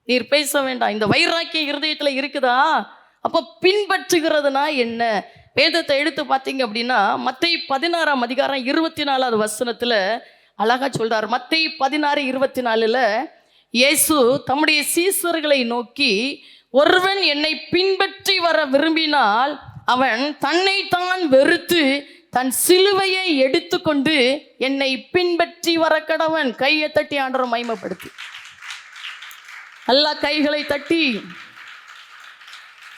Speaker 1: நீர் பேச வேண்டாம். இந்த வைராக்கிய இருதயத்தில் இருக்குதா? அப்போ பின்பற்றுகிறதுனா என்ன? வேதத்தை எடுத்து பார்த்தீங்க அப்படின்னா மத்தேயு 16ஆம் அதிகாரம் 24வது வசனத்தில் அழகா சொல்றார். மத்தேயு 16:24 இயேசு தம்முடைய சீசர்களை நோக்கி, ஒருவன் என்னை பின்பற்றி வர விரும்பினால் அவன் தன்னைத்தான் வெறுத்து தன் சிலுவையை எடுத்துக்கொண்டு என்னை பின்பற்றி வர கடவன். கையை தட்டி ஆண்டவரை மகிமைப்படுத்தி, எல்லா கைகளை தட்டி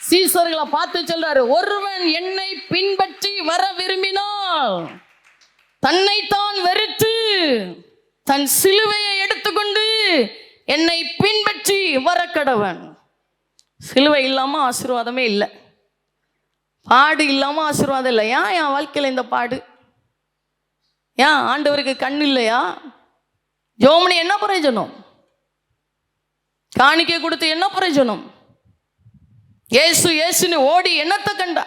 Speaker 1: சீசர்களை பார்த்து சொல்றாரு, ஒருவன் என்னை பின்பற்றி வர விரும்பினால் தன்னைத்தான் வெறுத்து தன் சிலுவையை எடுத்துக்கொண்டு என்னை பின்பற்றி வர கடவன். சிலுவை இல்லாம ஆசீர்வாதமே இல்லை, பாடு இல்லாம ஆசீர்வாதம் இல்லை. ஏன் என் வாழ்க்கையில் இந்த பாடு? ஏன் ஆண்டவருக்கு கண் இல்லையா? ஜோமனி என்ன பிரயோஜனம்? காணிக்கை கொடுத்து என்ன பிரயோஜனம்? ஏசு ஏசுன்னு ஓடி என்னத்தை கண்டா?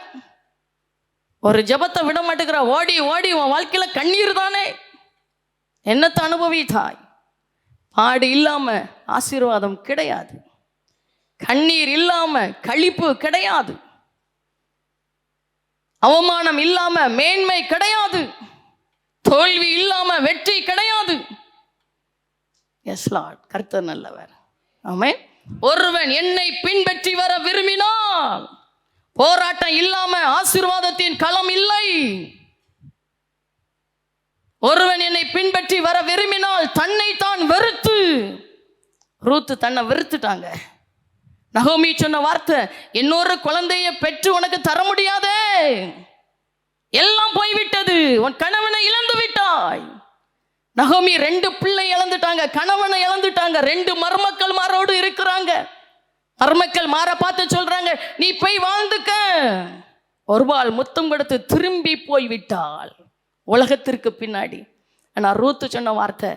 Speaker 1: ஒரு ஜபத்தை விட மாட்டேங்கிற, ஓடி ஓடி உன் வாழ்க்கையில கண்ணீர் தானே, என்னத்தை அனுபவித்தாய்? பாடு இல்லாம ஆசீர்வாதம் கிடையாது, கண்ணீர் இல்லாம களிப்பு கிடையாது, அவமானம் இல்லாம மேன்மை கிடையாது, தோல்வி இல்லாம வெற்றி கிடையாது. எஸ் லார்ட், கர்த்தர் நல்லவர். ஆமென். ஒருவன் என்னை பின்பற்றி வர விரும்பினால் போராட்டம் இல்லாம ஆசீர்வாதத்தின் களம் இல்லை. ஒருவன் என்னை பின்பற்றி வர விரும்பினால் தன்னை தான் வெறுத்து, ரூத்து தன்னை வெறுத்துட்டாங்க. நகோமி சொன்ன வார்த்தை, இன்னொரு குழந்தையை பெற்று உனக்கு தர முடியாதே, எல்லாம் போய்விட்டது, உன் கணவனை இழந்து விட்டாய். நகோமி 2 பிள்ளை இழந்துட்டாங்க, கணவனை இழந்துட்டாங்க, 2 மருமக்கள் மாரோடு இருக்கிறாங்க. மருமக்கள் மாற பார்த்து சொல்றாங்க, நீ போய் வாழ்ந்துக்க. ஒருவாள் முத்தம் கொடுத்து திரும்பி போய் விட்டாள் உலகத்திற்கு பின்னாடி. ஆனால் ரூத்து சொன்ன வார்த்தை,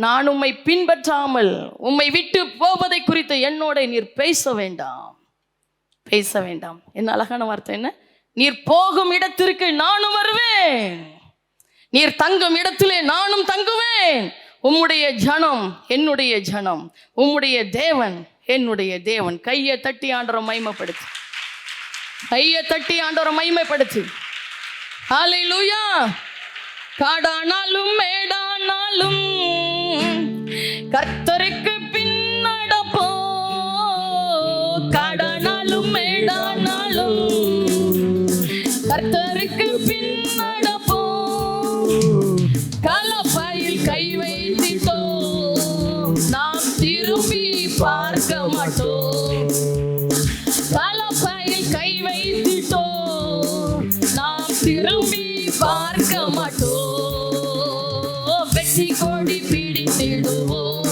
Speaker 1: நான் உம்மை பின்பற்றாமல் உம்மை விட்டு போவதை குறித்து என்னோட நீர் பேச வேண்டாம், பேச வேண்டாம். என்ன அழகான வார்த்தை! என்ன, நீர் போகும் இடத்திற்கு நானும் வருவேன், நீர் தங்கும் இடத்திலே நானும் தங்குவேன். உம்முடைய ஜனம் என்னுடைய ஜனம், உம்முடைய தேவன் என்னுடைய தேவன். கையை தட்டி ஆண்டவரை மகிமைப்படுத்து, கையை தட்டி ஆண்டவரை மகிமைப்படுத்து. ஹல்லேலூயா. காடானாலும் மேடானாலும் கர்த்தருக்கு பின்னடப்போ, காடானாலும் மேடானாலும் கர்த்தருக்கு பின்னடப்போ, கலப்பையில் கை வைத்திட்டோ நாம் திரும்பி பார்க்க மாட்டோம், கலப்பையில் கை வைத்திட்டோ நாம் திரும்பி பார்க்க மாட்டோம். வெற்றி கொடி பிடித்திடுவோம்,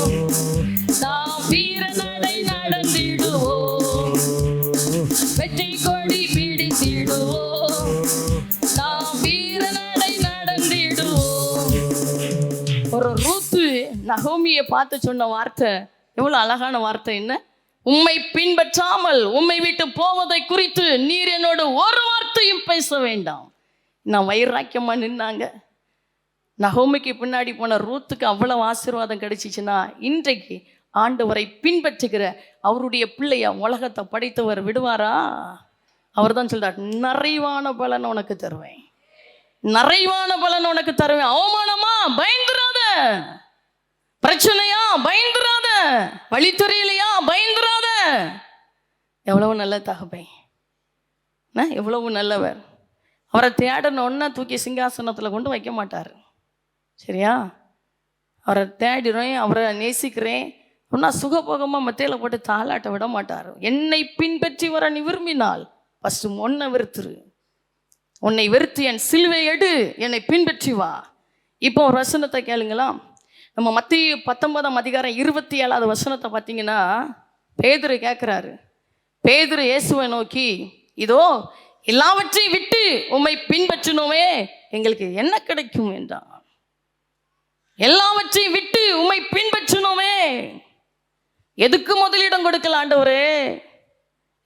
Speaker 1: நாம் வீர நடை நடந்திடுவோம். வெற்றி கொடி பிடித்திடுவோம், நாம் வீர நடை நடந்திடுவோம். ஒரு ரூத்து நகோமியை பார்த்து சொன்ன வார்த்தை எவ்வளவு அழகான வார்த்தை! என்ன, உம்மை பின்பற்றாமல் உம்மை விட்டு போவதை குறித்து நீர் என்னோட ஒரு வார்த்தையும் பேச வேண்டாம். நான் வைராக்கியமா நின்னாங்க. நகோமிக்கு பின்னாடி போன ரூத்துக்கு அவ்வளவு ஆசீர்வாதம் கிடைச்சிச்சுன்னா, இன்றைக்கு ஆண்டவரை பின்பற்றுகிற அவருடைய பிள்ளைய உலகத்தை படைத்தவர் விடுவாரா? அவர் தான் சொல்றார், நிறைவான பலன் உனக்கு தருவேன், நிறைவான பலன் உனக்கு தருவேன். அவமானமா பயந்துராத, பிரச்சனையா பயந்துராத, வழி தெரியலையா பயந்துராத. எவ்வளவு நல்ல தகப்பன், எவ்வளவு நல்லவர். அவரை தேடணுன்னா தூக்கி சிங்காசனத்தில் கொண்டு வைக்க மாட்டார், சரியா? அவரை தேடுறேன், அவரை நேசிக்கிறேன் அப்படின்னா சுகபோகமாக மத்தையில் போட்டு தாளாட்ட விட மாட்டார். என்னை பின்பற்றி வர நீ விரும்பினால் ஃபஸ்ட்டு உன்னை வெறுத்துரு, உன்னை வெறுத்து என் சிலுவை எடு, என்னை பின்பற்றி வா. இப்போ ஒரு வசனத்தை கேளுங்களா. நம்ம மத்திய 19ஆம் அதிகாரம் 27வது வசனத்தை பார்த்தீங்கன்னா, பேதுரு கேட்குறாரு. பேதுரு இயேசுவை நோக்கி, இதோ எல்லாவற்றையும் விட்டு உம்மை பின்பற்றினோமே, எங்களுக்கு என்ன கிடைக்கும் என்றான். எல்லாவற்றையும் விட்டு உம்மை பின்பற்றினோமே, எதுக்கு முதலிடம் கொடுக்கல ஆண்டவரே?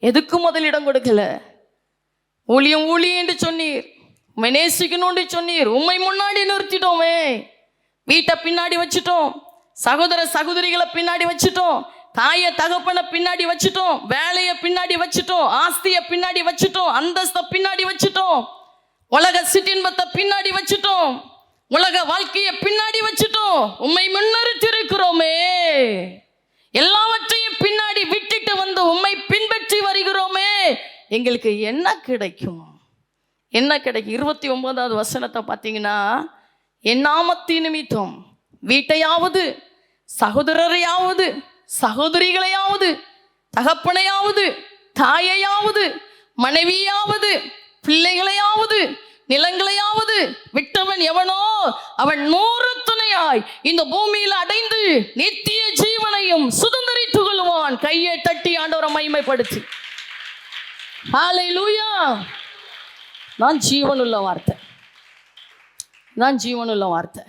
Speaker 1: எதுக்கு முதலிடம் கொடுக்கல? ஊழியம் ஊழியம் என்று சொன்னீர், உம்மை நேசிக்கணும்னு சொன்னீர், உம்மை முன்னாடி நிறுத்திட்டோமே. வீட்டை பின்னாடி வச்சுட்டோம், சகோதர சகோதரிகளை பின்னாடி வச்சுட்டோம், தாய தகப்பனை பின்னாடி வச்சுட்டோம், வேலையை பின்னாடி வச்சுட்டோம், ஆஸ்தியை பின்னாடி வச்சுட்டோம், அந்தஸ்தை பின்னாடி வச்சுட்டோம், உலக சிற்றின்பத்தை பின்னாடி வச்சுட்டோம், உலக வாழ்க்கையை பின்னாடி வச்சுட்டோம், உம்மை முன்னிறுத்திருக்கிறோமே. எல்லாவற்றையும் பின்னாடி விட்டுட்டு வந்து உம்மை பின்பற்றி வருகிறோமே, எங்களுக்கு என்ன கிடைக்கும்? என்ன கிடைக்கும்? 29வது வசனத்தை பார்த்தீங்கன்னா, என் நாமத்தின் நிமித்தம் வீட்டையாவது சகோதரரையாவது சகோதரிகளையாவது தகப்பனையாவது தாயையாவது மனைவியாவது பிள்ளைகளையாவது நிலங்களையாவது விட்டவன் எவனோ அவன் 100 துணையாய் இந்த பூமியில் அடைந்து நித்திய ஜீவனையும் சுதந்திரித்துக் கொள்வான். கையை தட்டி ஆண்டவரை மகிமைப்படுத்தி ஹல்லேலூயா. நான் ஜீவனுள்ள வார்த்தை, நான் ஜீவனுள்ள வார்த்தை.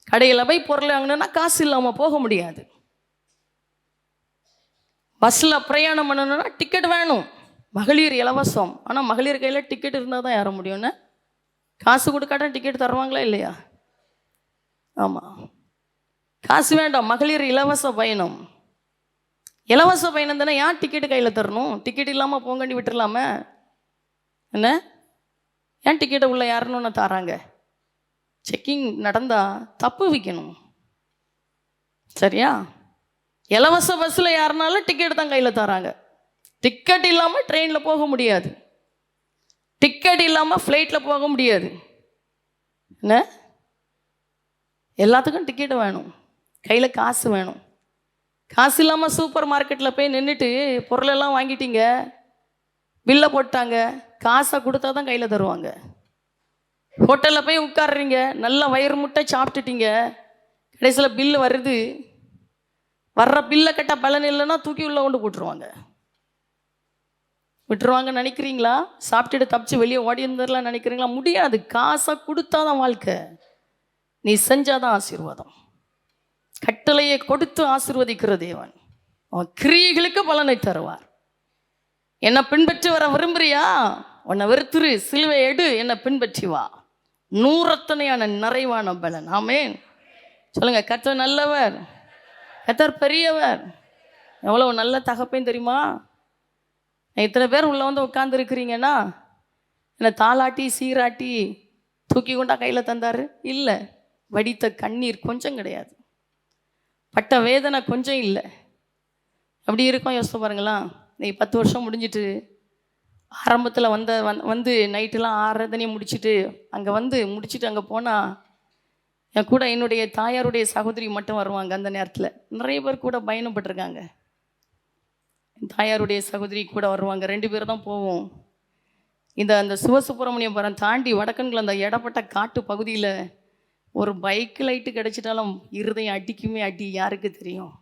Speaker 1: கடையில் போய் பொருள் வாங்கணும்னா காசு இல்லாமல் போக முடியாது. பஸ்ஸில் பிரயாணம் பண்ணணும்னா டிக்கெட் வேணும். மகளிர் இலவசம், ஆனால் மகளிர் கையில் டிக்கெட் இருந்தால் தான் ஏற முடியும்னு. காசு கொடுக்காட்டா டிக்கெட் தருவாங்களா இல்லையா? ஆமாம், காசு வேண்டாம். மகளிர் இலவச பயணம், இலவச பயணம் தானே. ஏன் டிக்கெட்டு கையில் தரணும்? டிக்கெட் இல்லாமல் போங்கண்டி விட்டுடலாமே என்ன? ஏன் டிக்கெட்டை உள்ள யாருன்னு தராங்க? செக்கிங் நடந்தால் தப்பு வைக்கணும், சரியா? இலவச பஸ்ஸில் யாருனாலும் டிக்கெட் தான் கையில் தராங்க. டிக்கெட் இல்லாமல் ட்ரெயினில் போக முடியாது, டிக்கெட் இல்லாமல் ஃப்ளைட்டில் போக முடியாது. என்ன? எல்லாத்துக்கும் டிக்கெட்டு வேணும், கையில் காசு வேணும். காசு இல்லாமல் சூப்பர் மார்க்கெட்டில் போய் நின்றுட்டு பொருளெல்லாம் வாங்கிட்டீங்க, பில்லை போட்டாங்க, காசை கொடுத்தா தான் கையில் தருவாங்க. ஹோட்டலில் போய் உட்காடுறீங்க, நல்லா வயிறு முட்டை சாப்பிட்டுட்டீங்க, கடைசியில் பில்லு வருது, வர்ற பில்லை கட்ட பலன் இல்லைன்னா தூக்கி உள்ள கொண்டு விட்டுருவாங்கன்னு நினைக்கிறீங்களா? சாப்பிட்டுட்டு தப்பிச்சு வெளியே ஓடி இருந்துடலாம் நினைக்கிறீங்களா? முடியாது. காசை கொடுத்தாதான் வாழ்க்கை, நீ செஞ்சாதான் ஆசீர்வாதம். கட்டளையை கொடுத்து ஆசீர்வதிக்கிற தேவன் அவன் கிரியைகளுக்கு பலனை தருவார். என்னை பின்பற்றி வர விரும்புறியா? உன்னை வெறுத்துரு, சிலுவை எடு, என்னை பின்பற்றி வா. 100 நிறைவான பலன். ஆமென் சொல்லுங்க. கர்த்தர் நல்லவர், கர்த்தர் பெரியவர். எவ்வளவு நல்ல தகப்பேன் தெரியுமா? இத்தனை பேர் உள்ள வந்து உட்கார்ந்து இருக்கிறீங்கன்னா என்னை தாளாட்டி சீராட்டி தூக்கி கொண்டா கையில் தந்தாரு? இல்லை. வடித்த கண்ணீர் கொஞ்சம் கிடையாது, பட்ட வேதனை கொஞ்சம் இல்லை. அப்படி இருக்கும். யோசித்து பாருங்களா, நீ 10 வருஷம் முடிஞ்சிட்டு ஆரம்பத்தில் வந்து நைட்டெலாம் ஆராதனையும் முடிச்சுட்டு அங்கே போனால் என் கூட என்னுடைய தாயாருடைய சகோதரி மட்டும் வருவாங்க. அந்த நேரத்தில் நிறைய பேர் கூட பயணப்பட்டிருக்காங்க. தாயாருடைய சகோதரி கூட வருவாங்க, 2 பேர் தான் போவோம். அந்த சிவசுப்பிரமணியபுரம் தாண்டி வடக்கன்கள் அந்த இடப்பட்ட காட்டு பகுதியில் ஒரு பைக் லைட்டு கிடச்சிட்டாலும் இருதயம் அடிக்குமே அடி. யாருக்கு தெரியும்?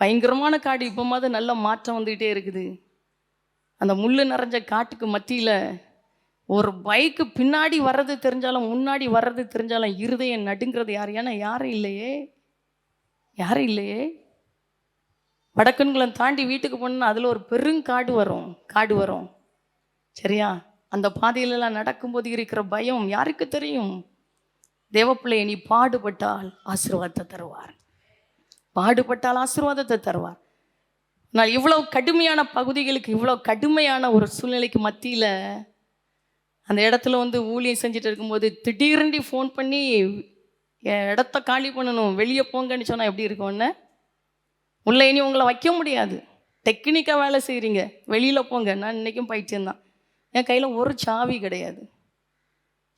Speaker 1: பயங்கரமான காடு. இப்போமாவது நல்ல மாற்றம் வந்துக்கிட்டே இருக்குது. அந்த முள் நிறைஞ்ச காட்டுக்கு மத்தியில் ஒரு பைக்கு பின்னாடி வர்றது தெரிஞ்சாலும் முன்னாடி வர்றது தெரிஞ்சாலும் இருதயம் நடுங்கிறது யார்? ஏன்னா யாரும் இல்லையே. வடக்கன்குளம் தாண்டி வீட்டுக்கு போனால் அதில் ஒரு பெருங்காடு வரும், சரியா? அந்த பாதையிலெல்லாம் நடக்கும்போது இருக்கிற பயம் யாருக்கு தெரியும்? தேவப்பிள்ளையை நீ பாடுபட்டால் ஆசீர்வாதத்தை தருவார், பாடுபட்டால் ஆசீர்வாதத்தை தருவார். நான் இவ்வளோ கடுமையான பகுதிகளுக்கு, இவ்வளோ கடுமையான ஒரு சூழ்நிலைக்கு மத்தியில் அந்த இடத்துல ஊழியம் செஞ்சுட்டு இருக்கும்போது திடீர்னு ஃபோன் பண்ணி என் இடத்த காலி பண்ணணும், வெளியே போங்கன்னு சொன்னால் எப்படி இருக்கும்னு? உள்ளே இனி உங்களை வைக்க முடியாது, டெக்னிக்காக வேலை செய்கிறீங்க, வெளியில் போங்க. நான் இன்றைக்கும் போயிட்டேன். என் கையில் ஒரு சாவி கிடையாது,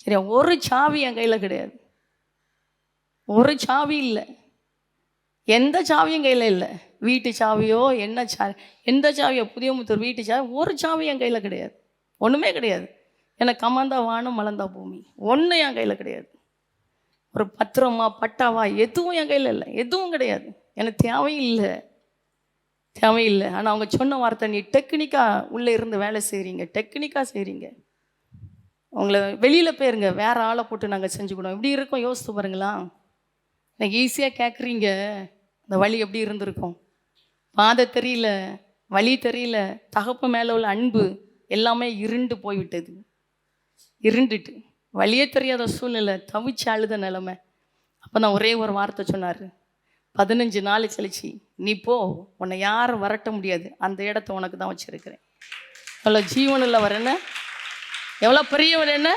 Speaker 1: சரியா? ஒரு சாவி என் கையில் கிடையாது, ஒரு சாவி இல்லை, எந்த சாவியும் கையில் இல்லை. வீட்டு சாவியோ எந்த சாவியோ, புதியமுத்தூர் வீட்டு சாவி, ஒரு சாவி என் கையில் கிடையாது, ஒன்றுமே கிடையாது. எனக்கு கமந்தா வானம் மலர்ந்தா பூமி, ஒன்றும் என் கையில் கிடையாது. ஒரு பத்திரமா பட்டாவா எதுவும் என் கையில் இல்லை, எதுவும் கிடையாது, எனக்கு தேவையில்லை. ஆனால் அவங்க சொன்ன வார்த்தை, நீ டெக்னிக்காக உள்ளே இருந்து வேலை செய்கிறீங்க, டெக்னிக்காக செய்கிறீங்க, உங்களை வெளியில் போயிருங்க, வேறு ஆளை போட்டு நாங்கள் செஞ்சுக்கிடுவோம். இப்படி இருக்கோம், யோசித்து பாருங்களா. எனக்கு ஈஸியாக கேட்குறீங்க, அந்த வழி எப்படி இருந்திருக்கும்? பாதை தெரியல, வழி தெரியல, தகப்பு மேலே உள்ள அன்பு எல்லாமே இருண்டு போய்விட்டது, இருண்டுட்டு வழியே தெரியாத சூழ்நிலை, தவிச்சு அழுத நிலைமை. அப்போ நான் ஒரே ஒரு வார்த்தை சொன்னார், 15 நாள் கழிச்சு நீ போ, உன்னை யாரும் வரட்ட முடியாது, அந்த இடத்த உனக்கு தான் வச்சுருக்கிறேன். எவ்வளோ ஜீவனில் வரேன்னு, எவ்வளோ பெரியவர் என்ன.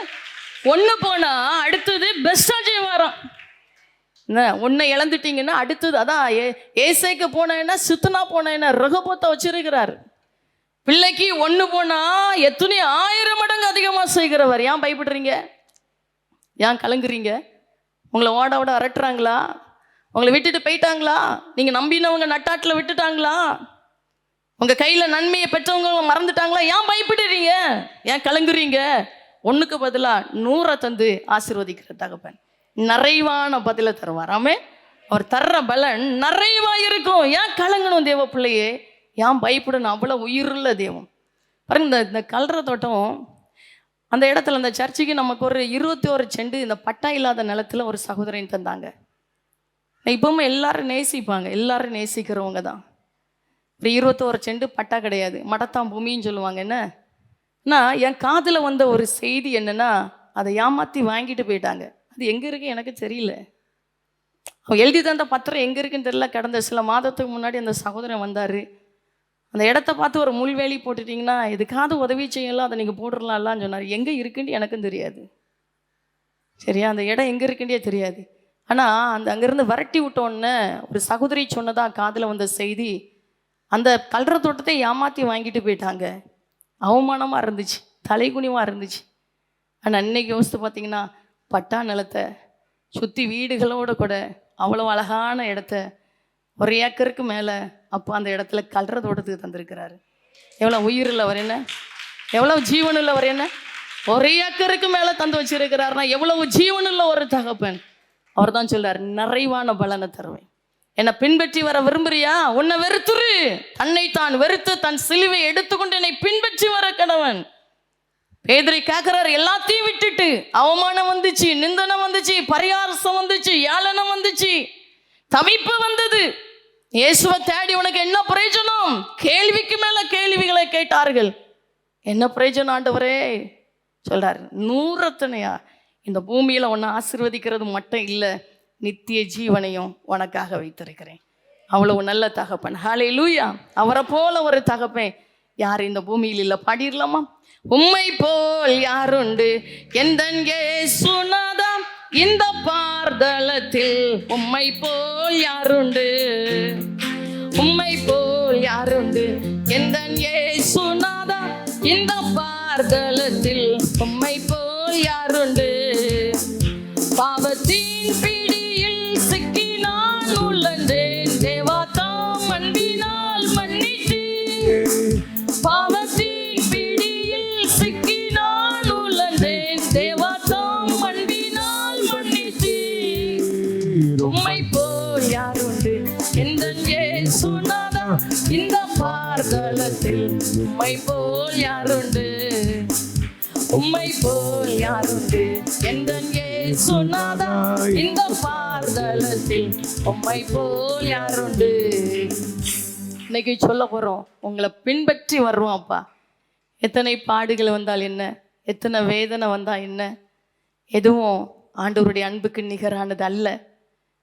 Speaker 1: ஒன்று போனால் அடுத்தது பெஸ்ட்டாக ஜீவாரம். என்ன ஒன்றை இழந்துட்டீங்கன்னா அடுத்தது அதான். ஏசைக்கு போனேன்னா சுத்தனா போனேன்னா ரகபத்தை வச்சிருக்கிறார். பிள்ளைக்கு ஒன்று போனால் எத்தனை 1000 மடங்கு அதிகமாக செய்கிறவர். ஏன் பயப்படுறீங்க? ஏன் கலங்குறீங்க? உங்களை ஓட ஓட அரட்டுறாங்களா? உங்களை விட்டுட்டு போயிட்டாங்களா? நீங்கள் நம்பினவங்க நட்டாட்டில் விட்டுட்டாங்களா? உங்கள் கையில் நன்மையை பெற்றவங்க மறந்துட்டாங்களா? ஏன் பயப்படுறீங்க? ஏன் கலங்குறீங்க? ஒன்றுக்கு பதிலாக 100 தந்து ஆசீர்வதிக்கிற தகப்பன் நிறைவான பதிலை தருவார். ஆமே, அவர் தர்ற பலன் நிறைவா இருக்கும். ஏன் கலங்கணும் தேவ பிள்ளையே? ஏன் பயப்படணும்? அவ்வளோ உயிருள்ள தெய்வம் பாருங்க. இந்த கல்ற தோட்டம் அந்த இடத்துல, அந்த சர்ச்சுக்கு நமக்கு ஒரு 21 செண்டு இந்த பட்டா இல்லாத நிலத்தில் ஒரு சகோதரன் தந்தாங்க. இப்பவும் எல்லாரும் நேசிப்பாங்க, எல்லாரும் நேசிக்கிறவங்க தான். ஒரு 21 செண்டு பட்டா கிடையாது, மடத்தான் பூமின்னு சொல்லுவாங்க. என்ன என் காதில் வந்த ஒரு செய்தி என்னென்னா, அதை ஏமாற்றி வாங்கிட்டு போயிட்டாங்க. அது எங்கே இருக்கு எனக்கு தெரியல. அவன் எழுதி தந்த பத்திரம் எங்கே இருக்குன்னு தெரியல. கடந்த சில மாதத்துக்கு முன்னாடி அந்த சகோதரன் வந்தார். அந்த இடத்த பார்த்து ஒரு முள்வேலி போட்டுட்டிங்கன்னா இதுக்காவது உதவி செய்யலாம், அதை நீங்கள் போட்டுடலாம்லான்னு சொன்னார். எங்கே இருக்குன்னு எனக்கும் தெரியாது, சரியா? அந்த இடம் எங்கே இருக்குன்னே தெரியாது. ஆனால் அங்கேருந்து விரட்டி விட்டோன்னே ஒரு சகோதரி சொன்னதா காதில் வந்த செய்தி, அந்த கல்ற தோட்டத்தை ஏமாற்றி வாங்கிட்டு போயிட்டாங்க. அவமானமாக இருந்துச்சு, தலைகுனிவாக இருந்துச்சு. ஆனால் அன்னைக்கு யோசித்து பார்த்தீங்கன்னா, பட்டா நிலத்தை சுற்றி வீடுகளோடு கூட அவ்வளோ அழகான இடத்த 1 ஏக்கருக்கு மேலே அப்போ அந்த இடத்துல கல்ற தோட்டத்துக்கு தந்திருக்கிறாரு. எவ்வளோ உயிருள்ளவர் என்ன, எவ்வளோ ஜீவனுள்ளவர் என்ன. 1 ஏக்கருக்கு மேலே தந்து வச்சிருக்கிறாருன்னா எவ்வளவு ஜீவனுள்ள ஒரு தகப்பன். அவர் தான் சொல்றார், நிறைவான பலனை தருவேன். என்னை பின்பற்றி வர விரும்புறியா? உன்னை வெறுத்துரு. தன்னைத்தான் வெறுத்து தன் சிலுவை எடுத்துக்கொண்டு என்னை பின்பற்றி வர கணவன். பேதுரு கேட்கிறார், எல்லாத்தையும் விட்டுட்டு. அவமானம் வந்துச்சு, நிந்தனம் வந்துச்சு, பரிகாரசம் வந்துச்சு, ஏளனம் வந்துச்சு, தவிப்பு வந்தது. இயேசுவை தேடி உனக்கு என்ன பிரயோஜனம்? கேள்விக்கு மேல கேள்விகளை கேட்டார்கள். என்ன பிரயோஜனம் ஆண்டவரே? சொல்றாரு, 100 இந்த பூமியில உன்னை ஆசீர்வதிக்கிறது மட்டும் இல்லை, நித்திய ஜீவனையும் உனக்காக வைத்திருக்கிறேன். அவ்வளவு நல்ல தகப்பன். ஹல்லேலூயா. அவரை போல ஒரு தகப்பன் யார் இந்த பூமியில் இல்லை. பாடிடலாமா? உம்மை போல் யாருண்டு எந்தன் இயேசுநாதா, இந்த பார்தலத்தில் உம்மை போல் யாருண்டு, உம்மை போல் யாருண்டு எந்தன் இயேசுநாதா, இந்த பார்தலத்தில் உம்மை போல் யாருண்டு. பாவத்தின் பிடியில் சிக்கி நான் உழந்தேன், தேவா தாம் அன்பினால் மன்னித்தீர். பாவத்தின் பிடியில் சிக்கி நான் உழந்தேன், தேவா தாம் அன்பினால் மன்னித்தீர். உம்மை போல் யாருண்டு எந்தன் இயேசுநாதா, இந்த பார்தலத்தில் உம்மை போல் யாருண்டு, உம்மை போல் யாருண்டு எந்தன் இயேசுநாதா, இந்த பார்தலத்தில் உம்மை போல் யாருண்டு. இன்னைக்கு சொல்ல போறோம், உங்களை பின்பற்றி வருவோம் அப்பா. எத்தனை பாடுகள் வந்தால் என்ன, எத்தனை வேதனை வந்தால் என்ன, எதுவும் ஆண்டவருடைய அன்புக்கு நிகரானது அல்ல.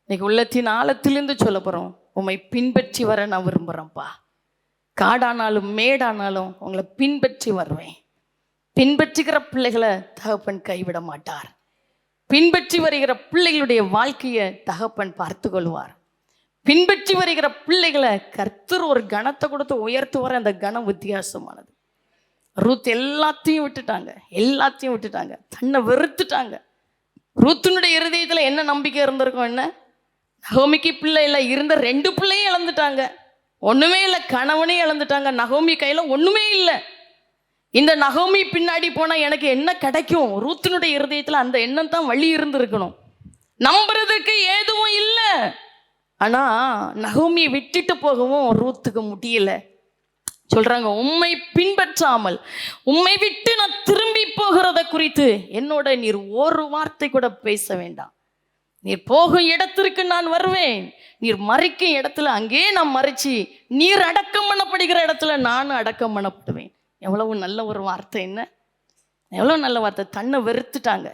Speaker 1: இன்னைக்கு உள்ளத்தின் ஆழத்திலிருந்து சொல்ல போறோம், உம்மை பின்பற்றி வர நான் விரும்புகிறேன்ப்பா. காடானாலும் மேடானாலும் உங்களை பின்பற்றி வருவேன். பின்பற்றுகிற பிள்ளைகளை தகப்பன் கைவிட மாட்டார். பின்பற்றி வருகிற பிள்ளைகளுடைய வாழ்க்கையை தகப்பன் பார்த்து கொள்வார். பின்பற்றி வருகிற பிள்ளைகளை கர்த்தர் ஒரு கணத்தை கொடுத்து உயர்த்துவார். அந்த கணம் வித்தியாசமானது. ரூத் எல்லாத்தையும் விட்டுட்டாங்க, எல்லாத்தையும் விட்டுட்டாங்க, தன்னை வெறுத்துட்டாங்க. ரூத்தினுடைய இருதயத்தில் என்ன நம்பிக்கை இருந்திருக்கும்? என்ன, நகோமிக்கு பிள்ளை இல்லை, இருந்த 2 பிள்ளையும் இழந்துட்டாங்க, ஒன்றுமே இல்லை, கணவனையும் இழந்துட்டாங்க. நகோமி கையில் ஒன்றுமே இல்லை. இந்த நகோமி பின்னாடி போனால் எனக்கு என்ன கிடைக்கும்? ரூத்தினுடைய இருதயத்தில் அந்த எண்ணம் தான் வழி இருந்திருக்கணும். நம்புறதுக்கு எதுவும் இல்லை. ஆனா நகோமியை விட்டுட்டு போகவும் ரூத்துக்கு முடியல. சொல்றாங்க, உம்மை பின்பற்றாமல் உம்மை விட்டு நான் திரும்பி போகிறத குறித்து என்னோட நீர் ஒரு வார்த்தை கூட பேச வேண்டாம். நீர் போகும் இடத்திற்கு நான் வருவேன், நீர் மறிக்கும் இடத்துல அங்கே நான் மறிச்சு, நீர் அடக்கம் பண்ணப்படுகிற இடத்துல நானும் அடக்கம் பண்ணப்படுவேன். எவ்வளவு நல்ல ஒரு வார்த்தை, என்ன எவ்வளவு நல்ல வார்த்தை. தன்னை வெறுத்துட்டாங்க,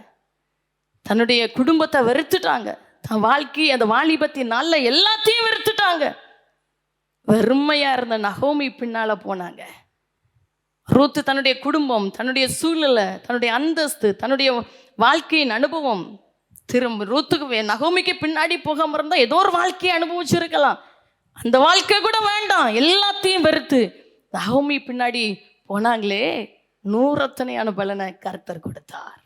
Speaker 1: தன்னுடைய குடும்பத்தை வெறுத்துட்டாங்க, தன் வாழ்க்கை அந்த வாலிபத்தின் நாள்ல எல்லாத்தையும் வெறுத்துட்டாங்க. வெறுமையா இருந்த நகோமி பின்னால போனாங்க. ரூத்து தன்னுடைய குடும்பம், தன்னுடைய சூழ்நிலை, தன்னுடைய அந்தஸ்து, தன்னுடைய வாழ்க்கையின் அனுபவம், திரும்ப ரூத்துக்கு நகோமிக்கு பின்னாடி போகாம இருந்தா ஏதோ ஒரு வாழ்க்கையை அனுபவிச்சிருக்கலாம். அந்த வாழ்க்கை கூட வேண்டாம், எல்லாத்தையும் வெறுத்து நகோமி பின்னாடி போனாங்களே. நூறத்தனையான பலனை கர்த்தர் கொடுத்தார்,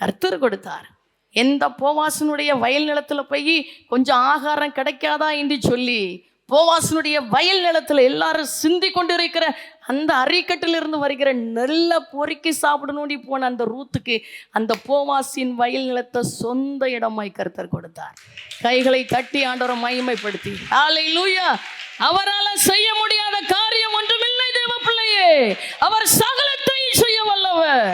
Speaker 1: கர்த்தர் கொடுத்தார். எந்த போவாசனுடைய வயல் நிலத்துல போய் கொஞ்சம் ஆகாரம் கிடைக்காதா என்று சொல்லி போவாசனுடைய வயல் நிலத்துல எல்லாரும் சிந்தி கொண்டு இருக்கிற அந்த அரிக்கட்டிலிருந்து வருகிற நெல்லை பொறுக்கி சாப்பிடணும்னு போன அந்த ரூத்துக்கு அந்த போவாசின் வயல் நிலத்தை சொந்த இடமாய் கர்த்தர் கொடுத்தார். கைகளை தட்டி ஆண்டவரை மகிமைப்படுத்தி ஹல்லேலூயா. அவரால் செய்ய முடியாத காரியம் ஒன்றுமில்லை தேவ பிள்ளையே. அவர் சகலத்தையும் செய்ய வல்லவர்.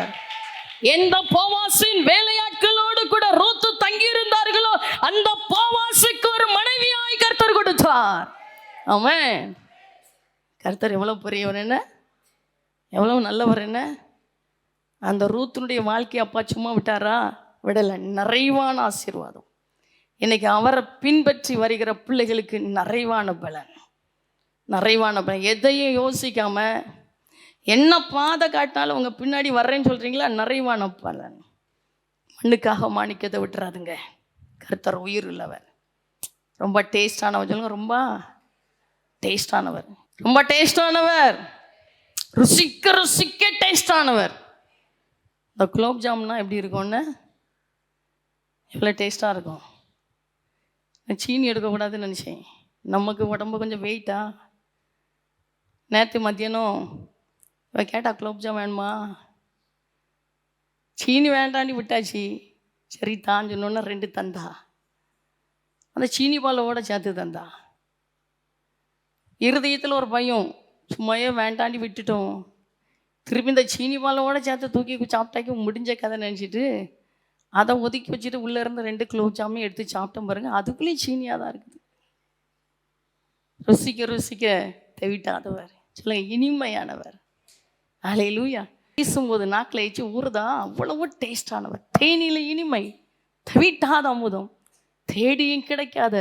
Speaker 1: எந்த போவாசின் வேலையாட்களோடு கூட ரூத்து தங்கி இருந்தார்களோ அந்த போவாசுக்கு ஒரு மனைவியாய் கர்த்தர் கொடுத்தார். ஆமென். கர்த்தர் எவ்வளவு பெரியவர், என்ன எவ்வளவு நல்லவர், என்ன அந்த ரூத்தினுடைய வாழ்க்கையை அப்பா சும்மா விட்டாரா? விடலை. நிறைவான ஆசீர்வாதம். இன்னைக்கு அவரை பின்பற்றி வருகிற பிள்ளைகளுக்கு நிறைவான பலன், நிறைவான பலன். எதையும் யோசிக்காம என்ன பாதை காட்டினாலும் உங்க பின்னாடி வர்றேன்னு சொல்றீங்களா, நிறைவான பலன். மண்ணுக்காக மாணிக்கத்தை விட்டுறாதுங்க. கர்த்தர் உயிர் உள்ளவர், ரொம்ப டேஸ்டானவர். சொல்லுங்க, ரொம்ப டேஸ்டானவர், ரொம்ப டேஸ்டானவர், ருசிக்க ருசிக்க டேஸ்டானவர். இந்த குலோப் ஜாமுன்னா எப்படி இருக்கும்னு, எவ்வளோ டேஸ்டாக இருக்கும். சீனி எடுக்கக்கூடாதுன்னு நினச்சேன். நமக்கு உடம்பு கொஞ்சம் வெயிட்டா. நேற்று மத்தியானம் கேட்டா குலோப் ஜாம் வேணுமா, சீனி வேண்டாண்டி விட்டாச்சு. சரி தான் சொன்னோன்னா 2 தந்தா. அந்த சீனி பாலோட சேர்த்து தந்தா. இருதயத்தில் ஒரு பயம், சும்மையே வேண்டாண்டி விட்டுட்டோம், திருப்பி இந்த சீனி பாலோட சேர்த்து தூக்கி சாப்பிட்டாக்கி முடிஞ்ச கதை நினச்சிட்டு அதை ஒதுக்கி வச்சுட்டு உள்ளே இருந்து 2 குலோப் ஜாமும் எடுத்து சாப்பிட்டோம் பாருங்க. அதுக்குள்ளேயும் சீனியாக தான் இருக்குது. ருசிக்க ருசிக்க தெவிட்டாதவர், சொல்லுங்க இனிமையானவர். ஹல்லேலூயா. பேசும்போது நாக்கில் வச்சு ஊறுதா, அவ்வளவு டேஸ்டானவர். தேனில இனிமை, தவிட்டாத அமுதம், தேடியும் கிடைக்காத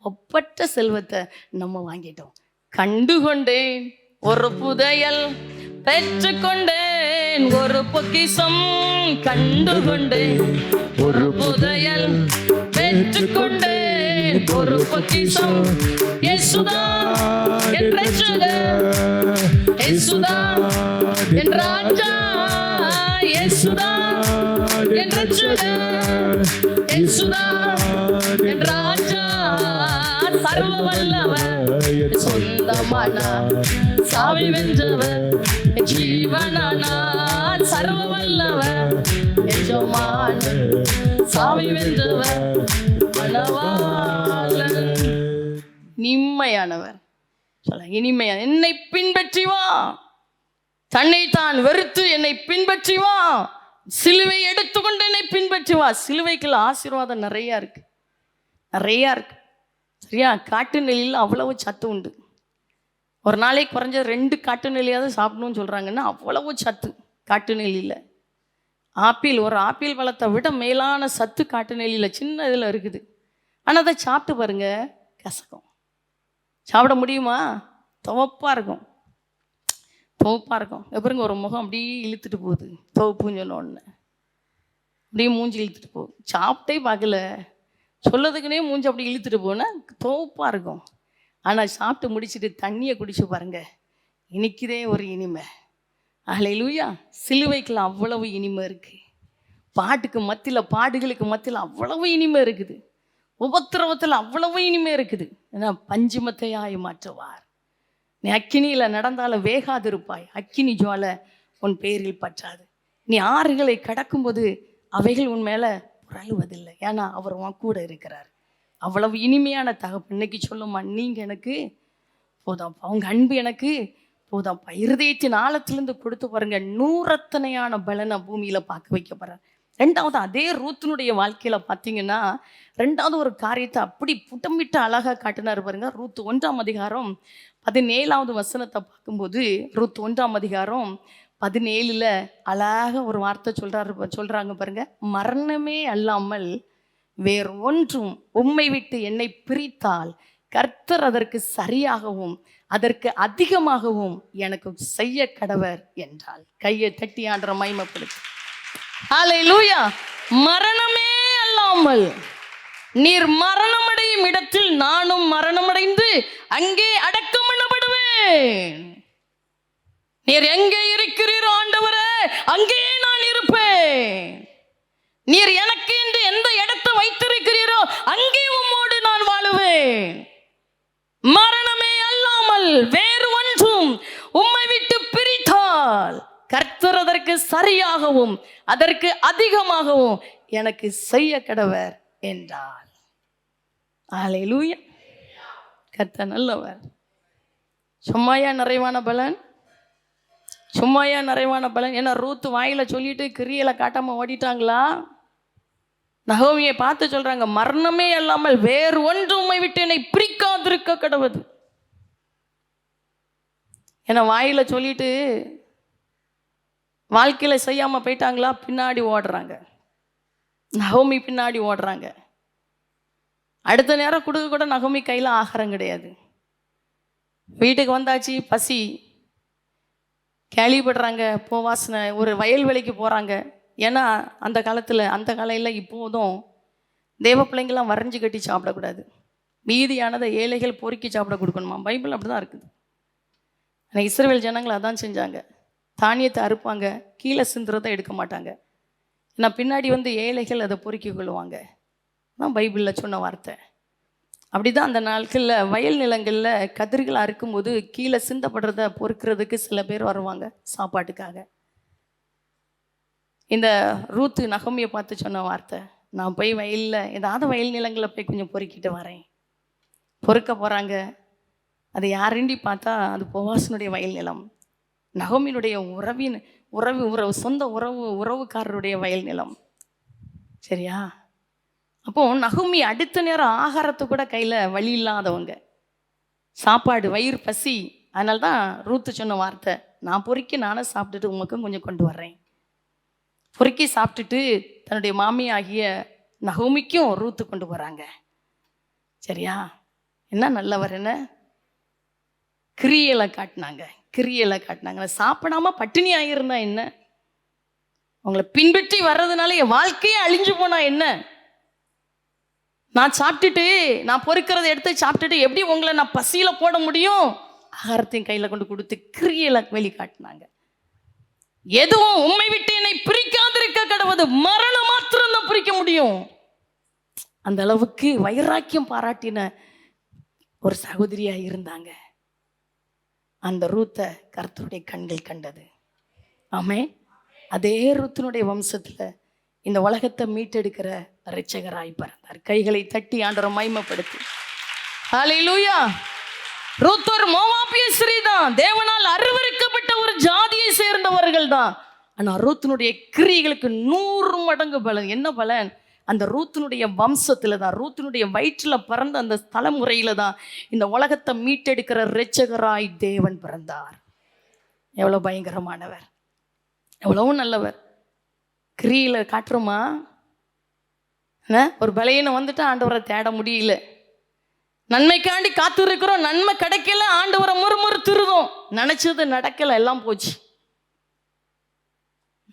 Speaker 1: ஒப்பற்ற செல்வத்தை நம்ம வாங்கிட்டோம். கண்டுகொண்டேன் ஒரு புதையல், பெற்றுக்கொண்டேன் ஒரு பொக்கிஷம். கண்டுகொண்டேன் ஒரு புதையல், பெற்றுக்கொண்டேன் ஒரு பொக்கிஷம். இயேசுதான் என் இரட்சகர், இயேசுதான் என் ராஜா, இயேசுதான் என் இரட்சகர், இயேசுதான் என் ராஜா. சர்வ வல்லவர், சொந்தமானார், சாவி வென்றவர், ஜீவனானார். சர்வ வல்லவர், எஜமானர், சாவி வென்றவர், மணவாளன். இனிமையானவர், சொல்ல இனிமையான. என்னை பின்பற்றி வா, தன்னைத்தான் வெறுத்து என்னை பின்பற்றி வா, சிலுவை எடுத்துக்கொண்டு என்னை பின்பற்றி வா. சிலுவைக்குள்ள ஆசீர்வாதம் நிறையா இருக்கு, நிறையா இருக்கு. சரியா? காட்டு நெல்லியில் அவ்வளவு சத்து உண்டு. ஒரு நாளைக்கு குறைஞ்ச 2 காட்டு நெல்லியாவது சாப்பிடணும்னு சொல்கிறாங்கன்னா அவ்வளவு சத்து காட்டு நெல்லியில். ஆப்பிள், ஒரு ஆப்பிள் பழத்தை விட மேலான சத்து காட்டு நெல்லியில் சின்ன இதில் இருக்குது. ஆனால் அதை சாப்பிட்டு பாருங்க, கசக்கும். சாப்பிட முடியுமா? துவப்பாக இருக்கும், துவப்பாக இருக்கும். எப்படிங்க ஒரு முகம் அப்படியே இழுத்துட்டு போகுது, துவப்புன்னு சொன்ன உடனே அப்படியே மூஞ்சி இழுத்துட்டு போகுது. சாப்பிட்டே பார்க்கல, சொல்லதுக்குன்னே மூஞ்சி அப்படி இழுத்துட்டு போனால் துவப்பாக இருக்கும். ஆனால் சாப்பிட்டு முடிச்சுட்டு தண்ணியை குடிச்சு பாருங்க, இனிக்குதே ஒரு இனிமை. ஹல்லேலூயா. சிலுவைக்குள்ள அவ்வளவு இனிமை இருக்குது. பாட்டுக்கு மத்தியில், பாடுகளுக்கு மத்தியில் அவ்வளவு இனிமை இருக்குது. உபத்திரவத்தில் அவ்வளவு இனிமை இருக்குது. ஏன்னா பஞ்சுமத்தையாய் மாற்றுவார். நீ அக்கினியில் நடந்தாலும் வேகாதிருப்பாய், அக்கினி ஜுவாலை உன் பேரில் பற்றாது. நீ ஆறுகளை கடக்கும்போது அவைகள் உன் மேலே அவர் அழுவதில்லை. ஏன்னா அவர் உன் கூட இருக்கிறார். அவ்வளவு இனிமையான தகப்பன். இன்னைக்கு சொல்லுமா, நீங்கள் எனக்கு போதாம்ப்பா, உங்கள் அன்பு எனக்கு போதாம்ப்பா. இருதயத்தின் ஆழத்திலிருந்து கொடுத்து பாருங்க, நூறத்தனையான பலனை பூமியில் பார்க்க வைக்க போகிறார். ரெண்டாவது, அதே ரூத்தினுடைய வாழ்க்கையில் பார்த்தீங்கன்னா ரெண்டாவது ஒரு காரியத்தை அப்படி புட்டமிட்டு அழகாக காட்டினார் பாருங்க. ரூத் 1ஆம் அதிகாரம் 17வது வசனத்தை பார்க்கும்போது, ரூத் 1ஆம் அதிகாரம் 17ல் அழகாக ஒரு வார்த்தை சொல்கிறாங்க பாருங்க. மரணமே அல்லாமல் வேறு ஒன்றும் உம்மை விட்டு என்னை பிரித்தால் கர்த்தர் அதற்கு சரியாகவும் அதற்கு அதிகமாகவும் எனக்கு செய்ய கடவர் என்றால். கையை தட்டி ஆண்டவரை மகிமைப்படுத்து. ஹல்லேலூயா. மரணமே அல்லாமல் நீர் மரணமடையும் இடத்தில் நானும் மரணமடைந்து அங்கே அடக்கம் பண்ணப்படுவேன். நீர் எங்கே இருக்கிறீரோ ஆண்டவரே, அங்கே நான் இருப்பேன். நீர் எனக்கு என்று எந்த இடத்தை வைத்திருக்கிறீரோ அங்கே உம்மோடு நான் வாழுவேன். மரணமே அல்லாமல் வேறு ஒன்றும் உம்மை விட்டு பிரித்தால் கர்த்தர் அதற்கு சரியாகவும் அதற்கு அதிகமாகவும் எனக்கு செய்ய கடவர் என்றார். ஹல்லேலூயா. கர்த்தர் நல்லவர். சும்மாயா நிறைவான பலன்? சும்மாயா நிறைவான பலன்? ஏன்னா ரூத் வாயில சொல்லிட்டு கிரியையில காட்டாம ஓடிட்டாங்களா? நகோமியை பார்த்து சொல்றாங்க, மரணமே அல்லாமல் வேறு ஒன்று உம்மை விட்டு என்னை பிரிக்காதிருக்க கடவுது. ஏன்னா வாயில சொல்லிட்டு வாழ்க்கையில செய்யாம போயிட்டாங்களா? பின்னாடி ஓடுறாங்க. நகோமி பின்னாடி ஓடுறாங்க. அடுத்த நேரம் கொடுக்க கூட நகோமி கையில் ஆகாரம் கிடையாது. வீட்டுக்கு வந்தாச்சு, பசி, கேள்விப்படுறாங்க, போவாசனை, ஒரு வயல்வெளிக்கு போகிறாங்க. ஏன்னா அந்த காலையில் இப்போதும் தேவ பிள்ளைங்கள்லாம் வரைஞ்சி கட்டி சாப்பிடக்கூடாது, மீதியானதை ஏழைகள் பொறுக்கி சாப்பிட கொடுக்கணுமா. பைபிள் அப்படி தான் இருக்குது. ஆனால் இஸ்ரவேல் ஜனங்கள் அதான் செஞ்சாங்க. தானியத்தை அறுப்பாங்க, கீழே சிந்துறதை எடுக்க மாட்டாங்க. நான் பின்னாடி ஏழைகள் அதை பொறுக்கி கொள்ளுவாங்க. நான் பைபிளில் சொன்ன வார்த்தை. அப்படி தான் அந்த நாட்களில் வயல் நிலங்களில் கதிர்கள் அறுக்கும்போது கீழே சிந்தப்படுறத பொறுக்கிறதுக்கு சில பேர் வருவாங்க சாப்பாட்டுக்காக. இந்த ரூத்து நகோமியை பார்த்து சொன்ன வார்த்தை, நான் போய் வயலில் ஏதாவது வயல் நிலங்களில் போய் கொஞ்சம் பொறுக்கிட்டு வரேன். பொறுக்க போகிறாங்க. அது யாருண்டி பார்த்தா அது போவாசனுடைய வயல் நிலம், நகோமியினுடைய சொந்த உறவுக்காரருடைய வயல் நிலம். சரியா? அப்போ நகோமி அடுத்த நேரம் ஆகாரத்தை கூட கையில் வழி இல்லாதவங்க, சாப்பாடு, வயிறு பசி. அதனால தான் ரூத்து சொன்ன வார்த்தை, நான் பொறுக்கி நானே சாப்பிட்டுட்டு உமக்கும் கொஞ்சம் கொண்டு வர்றேன். பொறுக்கி சாப்பிட்டுட்டு தன்னுடைய மாமியாகிய நகோமிக்கும் ரூத்து கொண்டு போகிறாங்க. சரியா? என்ன நல்லவர், என்ன கிரியையில் காட்டினாங்க. சாப்பிடாம பட்டினி ஆகிருந்தா என்ன? உங்களை பின்பற்றி வர்றதுனால என் வாழ்க்கையே அழிஞ்சு போனா என்ன? நான் சாப்பிட்டுட்டு, நான் பொறுக்கிறத எடுத்து சாப்பிட்டுட்டு எப்படி உங்களை நான் பசியில் போட முடியும்? ஆகாரத்தையும் கையில் கொண்டு கொடுத்து கிரியையில் வெளிக்காட்டினாங்க. எதுவும் உம்மை விட்டு என்னை பிரிக்காதிருக்க கடவுது, மரணம் மாத்திரம் தான் பிரிக்க முடியும். அந்த அளவுக்கு வைராக்கியம் பாராட்டின ஒரு சகோதரியா இருந்தாங்க. அந்த ரூத்தை கர்த்தருடைய கண்கள் கண்டது. ஆமே. அதே ரூத்தினுடைய வம்சத்தில் இந்த உலகத்தை மீட்டெடுக்கிற இரட்சகராய் பிறந்தார். கைகளை தட்டி ஆண்டவரை மகிமைப்படுத்தி. ஹல்லேலூயா. ரூத் ஒரு மோவாபிய ஸ்திரீ தான், தேவனால் அருவருக்கப்பட்ட ஒரு ஜாதியை சேர்ந்தவர்கள் தான். ஆனால் ரூத்தினுடைய கிரியைகளுக்கு 100 மடங்கு பலன். என்ன பலன்? அந்த ரூத்தினுடைய வம்சத்தில் தான், ரூத்தினுடைய வயிற்றில் பிறந்த அந்த தலைமுறையில் தான் இந்த உலகத்தை மீட்டெடுக்கிற இரட்சகராய் தேவன் பிறந்தார். எவ்வளோ பயங்கரமானவர், எவ்வளவு நல்லவர். கிரியில் காட்டுறோமா? ஒரு பலையினம் வந்துட்டு ஆண்டவரை தேட முடியல, நன்மைக்காண்டி காத்து இருக்கிறோம், நன்மை கிடைக்கல, ஆண்டவரை முறுமுறுத்துருதோம், நினைச்சது நடக்கல, எல்லாம் போச்சு.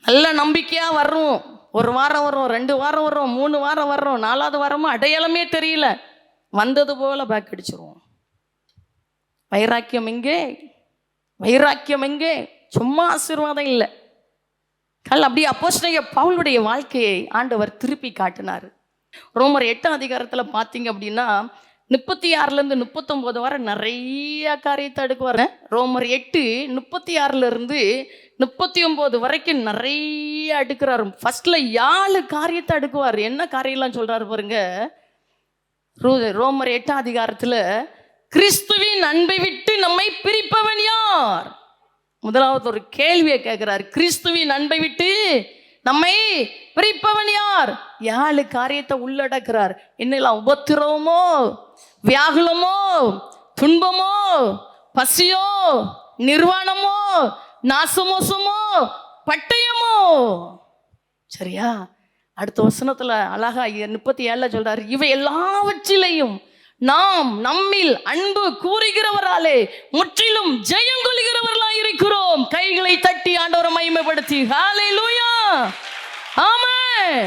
Speaker 1: நல்ல நம்பிக்கையா வர்றோம், 1 வாரம் வரும், 2 வாரம் வரும், 3 வாரம் வர்றோம், 4வது வாரமும் அடையாளமே தெரியல, வந்தது போல பேக் அடிச்சிருவோம். வைராக்கியம் எங்கே? சும்மா ஆசீர்வாதம் இல்லை. அப்படியே அப்போஸ்தலனாகிய பவுலுடைய வாழ்க்கையை ஆண்டவர் திருப்பி காட்டினார். ரோமர் 8ஆம் அதிகாரத்தில் பார்த்தீங்க அப்படின்னா, 36 39 வரை நிறைய காரியத்தை அடுக்குவார். ரோமர் 8:36 39 வரைக்கும் நிறைய அடுக்கிறாரு. ஃபர்ஸ்ட்ல 7 காரியத்தை அடுக்குவார். என்ன காரியம்லாம் சொல்றாரு பாருங்க. ரோமர் 8 கிறிஸ்துவின் அன்பை விட்டு நம்மை பிரிப்பவன் யார்? முதலாவது ஒரு கேள்வியை கேட்கிறார். கிறிஸ்துவின் அன்பை விட்டு நம்மை பிரிப்பவன் யார்? 7 காரியத்தை உள்ளடக்கிறார். என்னெல்லாம்? உபத்திரவமோ, வியாகுலமோ, துன்பமோ, பசியோ, நிர்வாணமோ, நாசமோசமோ, பட்டயமோ. சரியா? அடுத்த வசனத்துல அழகா 37 சொல்றாரு, இவை எல்லாவற்றிலையும் நாம் நம்மில் அன்பு கூறுகிறவராலே முற்றிலும் ஜெயம் கொள்கிறவர்களாய் இருக்கிறோம். கைகளை தட்டி ஆண்டவரை மகிமைப்படுத்தி ஹல்லேலூயா, ஆமென்.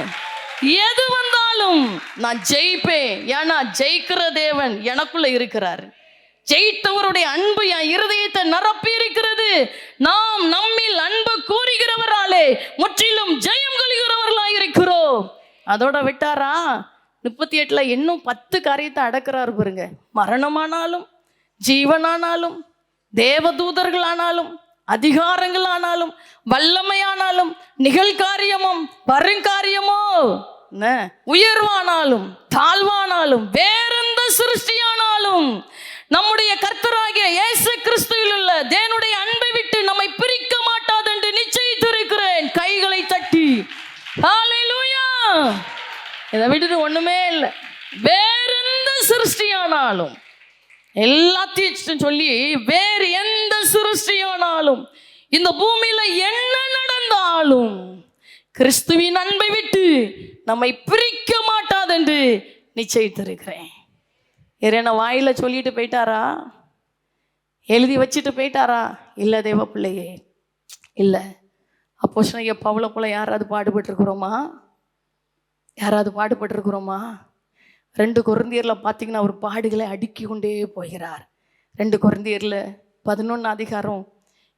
Speaker 1: எது வந்தாலும் நான் ஜெயிப்பேன். ஏன்னா ஜெயிக்கிற தேவன் எனக்குள்ள இருக்கிறார். ஜெயித்தவருடைய அன்பு என் இருதயத்தை நிரப்பி இருக்கிறது. நாம் நம்மில் அன்பு கூறுகிறவராலே முற்றிலும் ஜெயம் கொள்கிறவர்களாய் இருக்கிறோம். அதோட விட்டாரா? 38 இன்னும் 10 காரியத்தை அடக்கிறாரு பாருங்க. மரணமானாலும், ஜீவனானாலும், தேவதூதர்களானாலும், அதிகாரங்களானாலும், வல்லமையானாலும், நிகழ்காரியமும் வருங்காரியமோ, உயர்வானாலும் தாழ்வானாலும், வேறெந்த சிருஷ்டியானாலும் நம்முடைய கர்த்தராகிய இயேசு கிறிஸ்துவில் உள்ள தேவனுடைய அன்பை விட்டு நம்மை பிரிக்க மாட்டாது என்று நிச்சயித்திருக்கிறேன். கைகளை தட்டி ஹல்லேலூயா. இதை விட்டுட்டு ஒண்ணுமே இல்லை. வேற எந்த சிருஷ்டியானாலும், எல்லாத்தையும் சொல்லி வேறு எந்த சிருஷ்டியானாலும், இந்த பூமியில என்ன நடந்தாலும் கிறிஸ்துவின் அன்பை விட்டு நம்மை பிரிக்க மாட்டாது என்று நிச்சயித்திருக்கிறேன். என்ன வாயில சொல்லிட்டு போயிட்டாரா? எழுதி வச்சுட்டு போயிட்டாரா? இல்லை தேவ பிள்ளையே, இல்லை. அப்போஸ்தலனாகிய பவுலை போல யாராவது பாடுபட்டிருக்கிறோமா? யாராவது பாடுபட்டிருக்கிறோமா? 2 கொரிந்தியர்ல பார்த்தீங்கன்னா அவர் பாடுகளை அடுக்கி கொண்டே போகிறார். 2 கொரிந்தியர்ல 11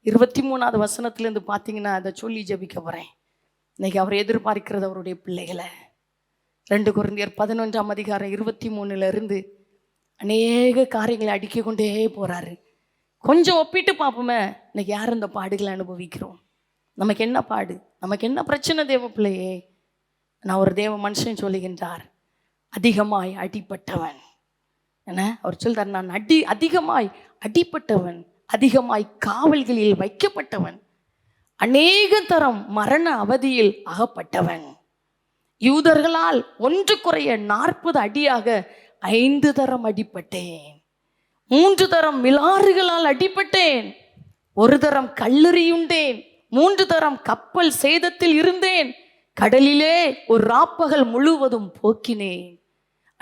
Speaker 1: 23 வசனத்திலேருந்து பார்த்தீங்கன்னா அதை சொல்லி ஜெபிக்க போகிறேன். இன்னைக்கு அவர் எதிர்பார்க்கிறது அவருடைய பிள்ளைகளை. 2 கொரிந்தியர் 11 23 அநேக காரியங்களை அடுக்கி கொண்டே போகிறாரு. கொஞ்சம் ஒப்பிட்டு பார்ப்போமே, இன்னைக்கு யார் இந்த பாடுகளை அனுபவிக்கிறோம்? நமக்கு என்ன பாடு? நமக்கு என்ன பிரச்சனை தேவ பிள்ளையே? நான் ஒரு தேவ மனுஷன் சொல்லுகின்றார், அதிகமாய் அடிப்பட்டவன். என்ன அவர் சொல்றார்? நான் அதிகமாய் அடிப்பட்டவன், அதிகமாய் காவல்களில் வைக்கப்பட்டவன், அநேக தரம் மரண அவதியில் அகப்பட்டவன், யூதர்களால் 1 குறைய 40 அடியாக 5 தரம் அடிப்பட்டேன், 3 தரம் மிலாறுகளால் அடிப்பட்டேன், 1 தரம் கல்லெறியுண்டேன், 3 தரம் கப்பல் சேதத்தில் இருந்தேன், கடலிலே ஒரு ராப்பகல் முழுவதும் போக்கினேன்,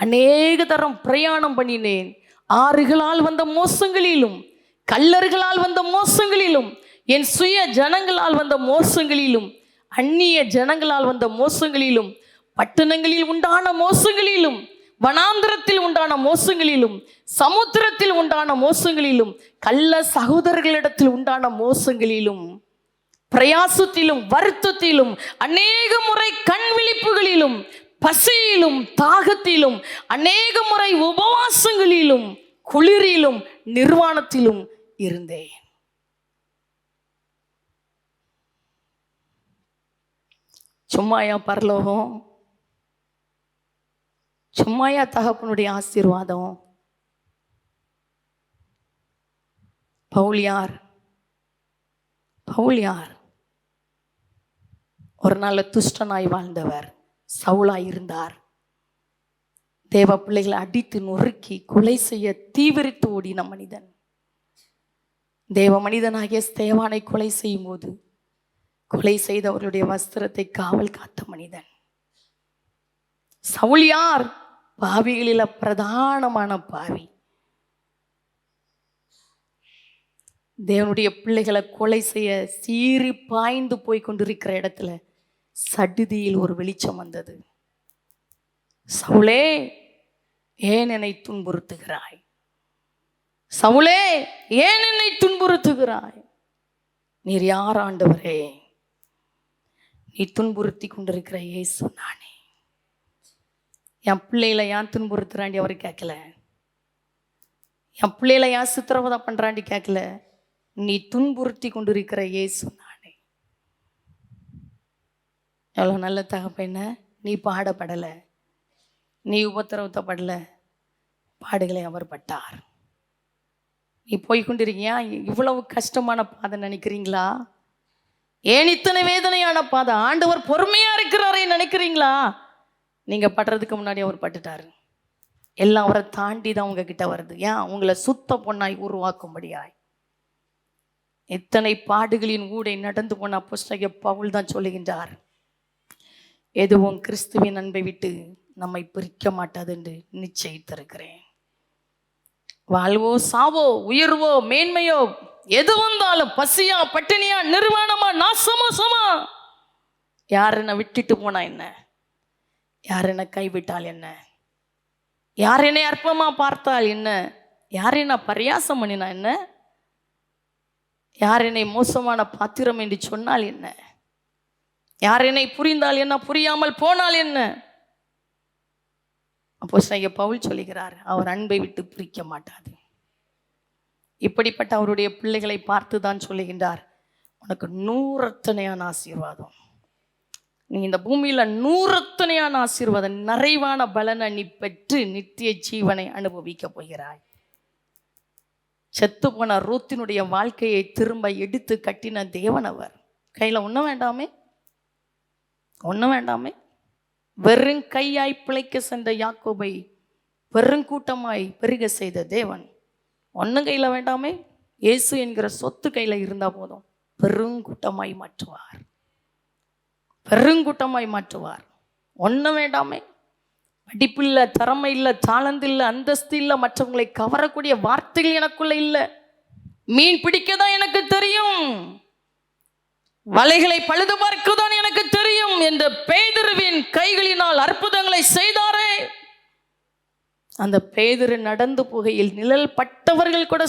Speaker 1: அநேக தரம் பிரயாணம் பண்ணினேன், ஆறுகளால் வந்த மோசங்களிலும், கல்லர்களால் வந்த மோசங்களிலும், என் சுய ஜனங்களால் வந்த மோசங்களிலும், அந்நிய ஜனங்களால் வந்த மோசங்களிலும், பட்டணங்களில் உண்டான மோசங்களிலும், வனாந்திரத்தில் உண்டான மோசங்களிலும், சமுத்திரத்தில் உண்டான மோசங்களிலும், கள்ள சகோதரர்களிடத்தில் உண்டான மோசங்களிலும், பிரயாசத்திலும் வருத்தத்திலும், அநேக முறை கண் விழிப்புகளிலும், பசியிலும் தாகத்திலும், அநேக முறை உபவாசங்களிலும், குளிரிலும் நிர்வாணத்திலும் இருந்தேன். சும்மாயா பரலோகம்? சும்மாயா தகப்பனுடைய ஆசீர்வாதம்? பவுல் யார்? பவுல் யார்? ஒரு நாள் துஷ்டனாய் வாழ்ந்தவர், சவுலாய் இருந்தார். தேவ பிள்ளைகளை அடித்து நொறுக்கி கொலை செய்ய தீவிரித்து ஓடின மனிதன். தேவ மனிதனாகிய ஸ்தேவானை கொலை செய்யும் போது கொலை செய்தவர்களுடைய வஸ்திரத்தை காவல் காத்த மனிதன். சவுல் யார்? பாவிகளில பிரதானமான பாவி. தேவனுடைய பிள்ளைகளை கொலை செய்ய சீறி பாய்ந்து போய் கொண்டிருக்கிற இடத்துல சடுதியில் ஒரு வெளிச்சம் வந்தது. சவுலே, ஏன் என்னை துன்புறுத்துகிறாய்? சவுலே, ஏன் என்னை துன்புறுத்துகிறாய்? நீர் யார் ஆண்டவரே? நீ துன்புறுத்தி கொண்டிருக்கிற இயேசு நானே. என் பிள்ளைகளை ஏன் துன்புறுத்துறாண்டி அவர் கேட்கல. என் பிள்ளைகளை ஏன் சித்திரவதை பண்றாண்டி கேட்கல, நீ துன்புறுத்தி கொண்டிருக்கிற இயேசு நானே. எவ்வளோ நல்ல தகப்பன. நீ பாடப்படலை, நீ உபத்திரவத்தப்படலை, பாடுகளை அவர் பட்டார். நீ போய்கொண்டிருக்கியா? இவ்வளவு கஷ்டமான பாதை நினைக்கிறீங்களா? ஏன் இத்தனை வேதனையான பாதை? ஆண்டவர் பொறுமையா இருக்கிறாரே நினைக்கிறீங்களா? நீங்க படுறதுக்கு முன்னாடி அவர் பட்டுட்டாரு. எல்லாம் அவரை தாண்டி தான் உங்ககிட்ட வருது. ஏன்? உங்களை சுத்த பொண்ணாய் உருவாக்கும்படியாய். இத்தனை பாடுகளின் ஊடை நடந்து போன அப்போஸ்தலனாகிய பவுல் தான் சொல்லுகின்றார், எதுவும் கிறிஸ்துவின் அன்பை விட்டு நம்மை பிரிக்க மாட்டாது என்று நிச்சயித்திருக்கிறேன். வாழ்வோ சாவோ, உயர்வோ மேன்மையோ, எது வந்தாலும், பசியா பட்டினியா நிர்வாணமா நாசமோ சமா, யார் என்னை விட்டுட்டு போனா என்ன, யார் என்னை கைவிட்டால் என்ன, யார் என்னை அற்பமா பார்த்தால் என்ன, யார் என்ன பரியாசம் பண்ணினா என்ன, யார் என்னை மோசமான பாத்திரம் என்று சொன்னால் என்ன, யார் என்னை புரிந்தால் என்ன, புரியாமல் போனால் என்ன. அப்போஸ்தலனாகிய பவுல் சொல்லுகிறார், அவர் அன்பை விட்டு பிரிக்க மாட்டாது. இப்படிப்பட்ட அவருடைய பிள்ளைகளை பார்த்து தான் சொல்லுகின்றார், உனக்கு நூறத்தனையான ஆசீர்வாதம். நீ இந்த பூமியில நூறத்தனையான ஆசீர்வாதம், நிறைவான பலனை நீ பெற்று நித்திய ஜீவனை அனுபவிக்க போகிறாய். செத்து போன ரூத்தினுடைய வாழ்க்கையை திரும்ப எடுத்து கட்டின தேவன் அவர். கையில ஒன்றும் வேண்டாமே, ஒன்றும் வேண்டாமே. வெறும் கையாய் பிழைக்க சென்ற யாக்கோபை பெருங்கூட்டமாய் பெருக செய்த தேவன் ஒன்றும் கையில் வேண்டாமே. இயேசு என்கிற சொத்து கையில் இருந்தால் போதும், பெருங்கூட்டமாய் மாற்றுவார், பெருங்கூட்டமாய் மாற்றுவார். ஒன்றும் வேண்டாமே. படிப்பு இல்லை, திறமை இல்லை, தாளந்து இல்லை, அந்தஸ்து இல்லை, மற்றவங்களை கவரக்கூடிய வார்த்தைகள் எனக்குள்ள இல்லை. மீன் பிடிக்க தான் எனக்கு தெரியும், வலைகளை பழுது பார்க்கதான் எனக்கு தெரியும் என்ற பேதுருவின் கைகளினால் அற்புதங்களை செய்தாரே. அந்த பேதுரு நடந்து போகையில் நிழல் பட்டவர்கள் கூட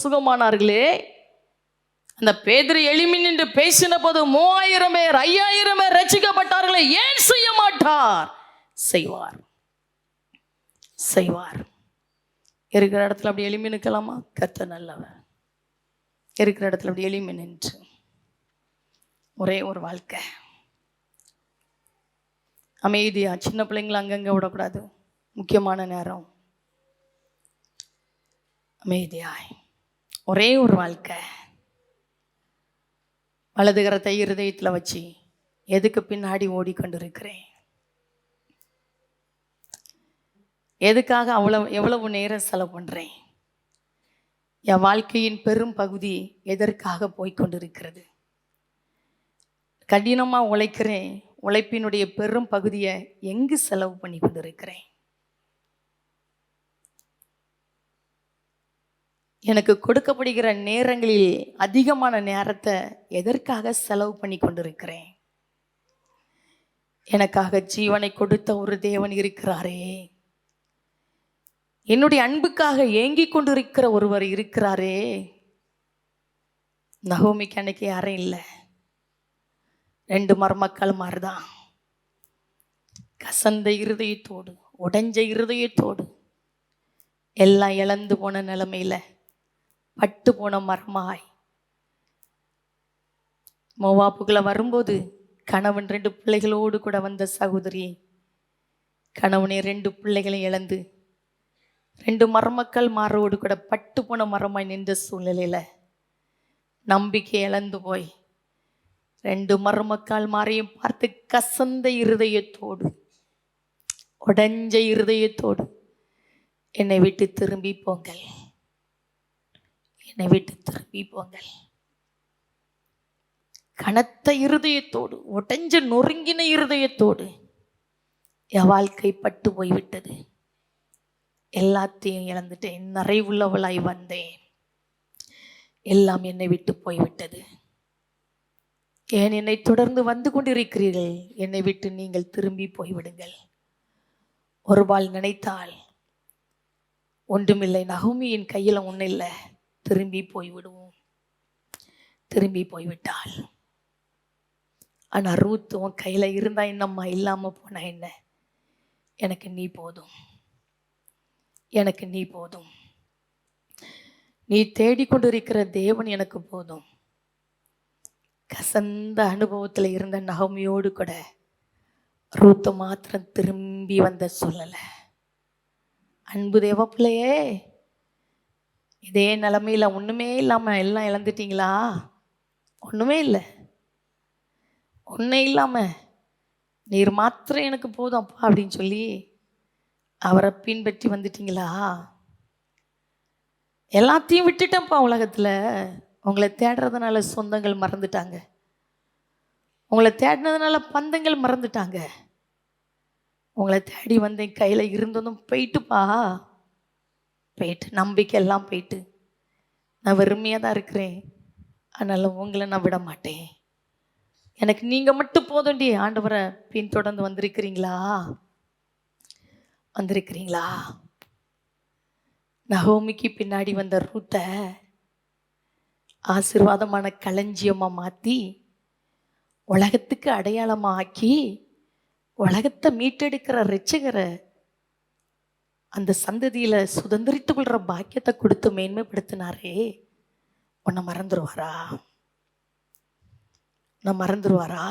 Speaker 1: சுகமானார்களே. அந்த பேதுரு எளிமை நின்று பேசின போது 3000 பேர் 5000 பேர் ரட்சிக்கப்பட்டார்களே. ஏன் செய்ய மாட்டார்? செய்வார், செய்வார். இருக்கிற இடத்துல அப்படி எளிமை நிற்கலாமா? கர்த்தர் நல்லவர். இருக்கிற இடத்துல அப்படி எளிமை நின்று ஒரே ஒரு வாழ்க்கை அமைதியா, சின்ன பிள்ளைங்களை அங்கங்க விடக்கூடாது, முக்கியமான நேரம் அமைதியாய் ஒரே ஒரு வாழ்க்கை. வலதுகரத்தை இருதயத்தில் வச்சு எதுக்கு பின்னாடி ஓடிக்கொண்டிருக்கிறேன், எதுக்காக எவ்வளவு நேரம் செலவு பண்றேன், என் வாழ்க்கையின் பெரும் பகுதி எதற்காக போய்கொண்டிருக்கிறது. கடினமா உழைக்கிறேன், உழைப்பினுடைய பெரும் பகுதியை எங்கு செலவு பண்ணி கொண்டிருக்கிறேன். எனக்கு கொடுக்கப்படுகிற நேரங்களில் அதிகமான நேரத்தை எதற்காக செலவு பண்ணி கொண்டிருக்கிறேன். எனக்காக ஜீவனை கொடுத்த ஒரு தேவன் இருக்கிறாரே, என்னுடைய அன்புக்காக ஏங்கி கொண்டிருக்கிற ஒருவர் இருக்கிறாரே. நகோமிக்கு அன்னைக்கு யாரும் இல்லை, 2 மருமக்கள் மாதிரிதான், கசந்த இருதயத்தோடு, உடைஞ்ச இருதயத்தோடு, எல்லாம் இழந்து போன நிலைமையில பட்டு போன மரமாய் மோவாப்புக்குள்ள வரும்போது கணவன் 2 பிள்ளைகளோடு கூட வந்த சகோதரி, கணவனே 2 பிள்ளைகளை இழந்து 2 மருமக்கள் மாரோடு கூட பட்டு போன மரமாய் நின்ற சூழ்நிலையில நம்பிக்கை இழந்து போய் 2 மருமக்கள் மாரையும் பார்த்து கசந்த இருதயத்தோடு, உடைஞ்ச இருதயத்தோடு, என்னை விட்டு திரும்பி போங்கள், என்னை விட்டு திரும்பி போங்கள். கனத்த இருதயத்தோடு, உடைஞ்ச நொறுங்கின இருதயத்தோடு என் வாழ்க்கை பட்டு போய்விட்டது, எல்லாத்தையும் இழந்துட்டேன், நிறைவுள்ளவளாய் வந்தேன், எல்லாம் என்னை விட்டு போய்விட்டது. ஏன் என்னை தொடர்ந்து வந்து கொண்டிருக்கிறீர்கள்? என்னை விட்டு நீங்கள் திரும்பி போய்விடுங்கள். ஒருபால் நினைத்தால் ஒன்றுமில்லை, நகோமியின் கையில் ஒன்றும் இல்லை, திரும்பி போய்விடுவோம். திரும்பி போய்விட்டாள். ஆனால் ரூத் உன் கையில் இருந்தா என்னம்மா, இல்லாமல் போனா என்ன, எனக்கு நீ போதும், எனக்கு நீ போதும். நீ தேடிக்கொண்டிருக்கிற தேவன் எனக்கு போதும். கசந்த அனுபவத்தில் இருந்த நகமியோடு கூட ரூத்து மாத்திரம் திரும்பி வந்த சொல்லலை. அன்பு தேவ பிள்ளையே, இதே நிலைமையில் ஒன்றுமே இல்லாமல் எல்லாம் இழந்துட்டீங்களா? ஒன்றுமே இல்லை. ஒன்றே இல்லாமல் நீர் மாத்திரம் எனக்கு போதும் அப்பா அப்படின்னு சொல்லி அவரை பின்பற்றி வந்துட்டீங்களா? எல்லாத்தையும் விட்டுட்டேன்ப்பா உலகத்தில். உங்களை தேடுறதுனால சொந்தங்கள் மறந்துட்டாங்க, உங்களை தேடினதுனால பந்தங்கள் மறந்துட்டாங்க. உங்களை தேடி வந்தேன், கையில் இருந்ததும் போயிட்டுப்பா, போயிட்டு நம்பிக்கை எல்லாம் போயிட்டு நான் வெறுமையாக தான் இருக்கிறேன். அதனால் உங்களை நான் விட மாட்டேன், எனக்கு நீங்கள் மட்டும் போதும்டி ஆண்டவரை பின்தொடர்ந்து வந்திருக்கிறீங்களா? வந்திருக்கிறீங்களா? நகோமிக்கு பின்னாடி வந்த ரூத்தை ஆசீர்வாதமான களஞ்சியமாக மாற்றி உலகத்துக்கு அடையாளமாக ஆக்கி உலகத்தை மீட்டெடுக்கிற ரட்சகரை அந்த சந்ததியில் சுதந்திரித்து கொள்கிற பாக்கியத்தை கொடுத்து மேன்மைப்படுத்தினாரே, உன்னை மறந்துடுவாரா? நான் மறந்துடுவாரா?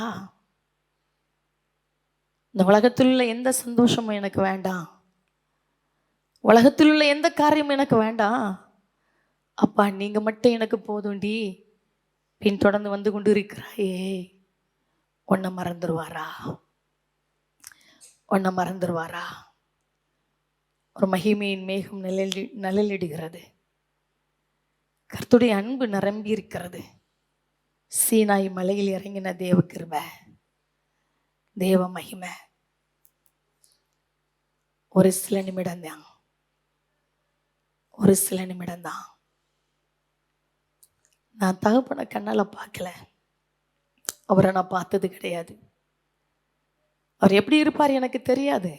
Speaker 1: இந்த உலகத்தில் உள்ள எந்த சந்தோஷமும் எனக்கு வேண்டாம், உலகத்தில் உள்ள எந்த காரியமும் எனக்கு வேண்டாம், அப்பா நீங்கள் மட்டும் எனக்கு போதும்டி பின்தொடர்ந்து வந்து கொண்டு இருக்கிறாயே, உன்னை மறந்துடுவாரா? உன்னை மறந்துடுவாரா? ஒரு மகிமையின் மேகம் நிழலிடுகிறது, கர்த்தருடைய அன்பு நிரம்பி இருக்கிறது. சீனாய் மலையில் இறங்கின தேவ கிருபை, தேவ மகிமை ஒரு சில நிமிடம்தான், ஒரு சில நிமிடம்தான். நான் தகப்பனை கண்ணால் பார்க்கல, அவரை நான் பார்த்தது கிடையாது. அவர் எப்படி இருப்பார் எனக்கு தெரியாது.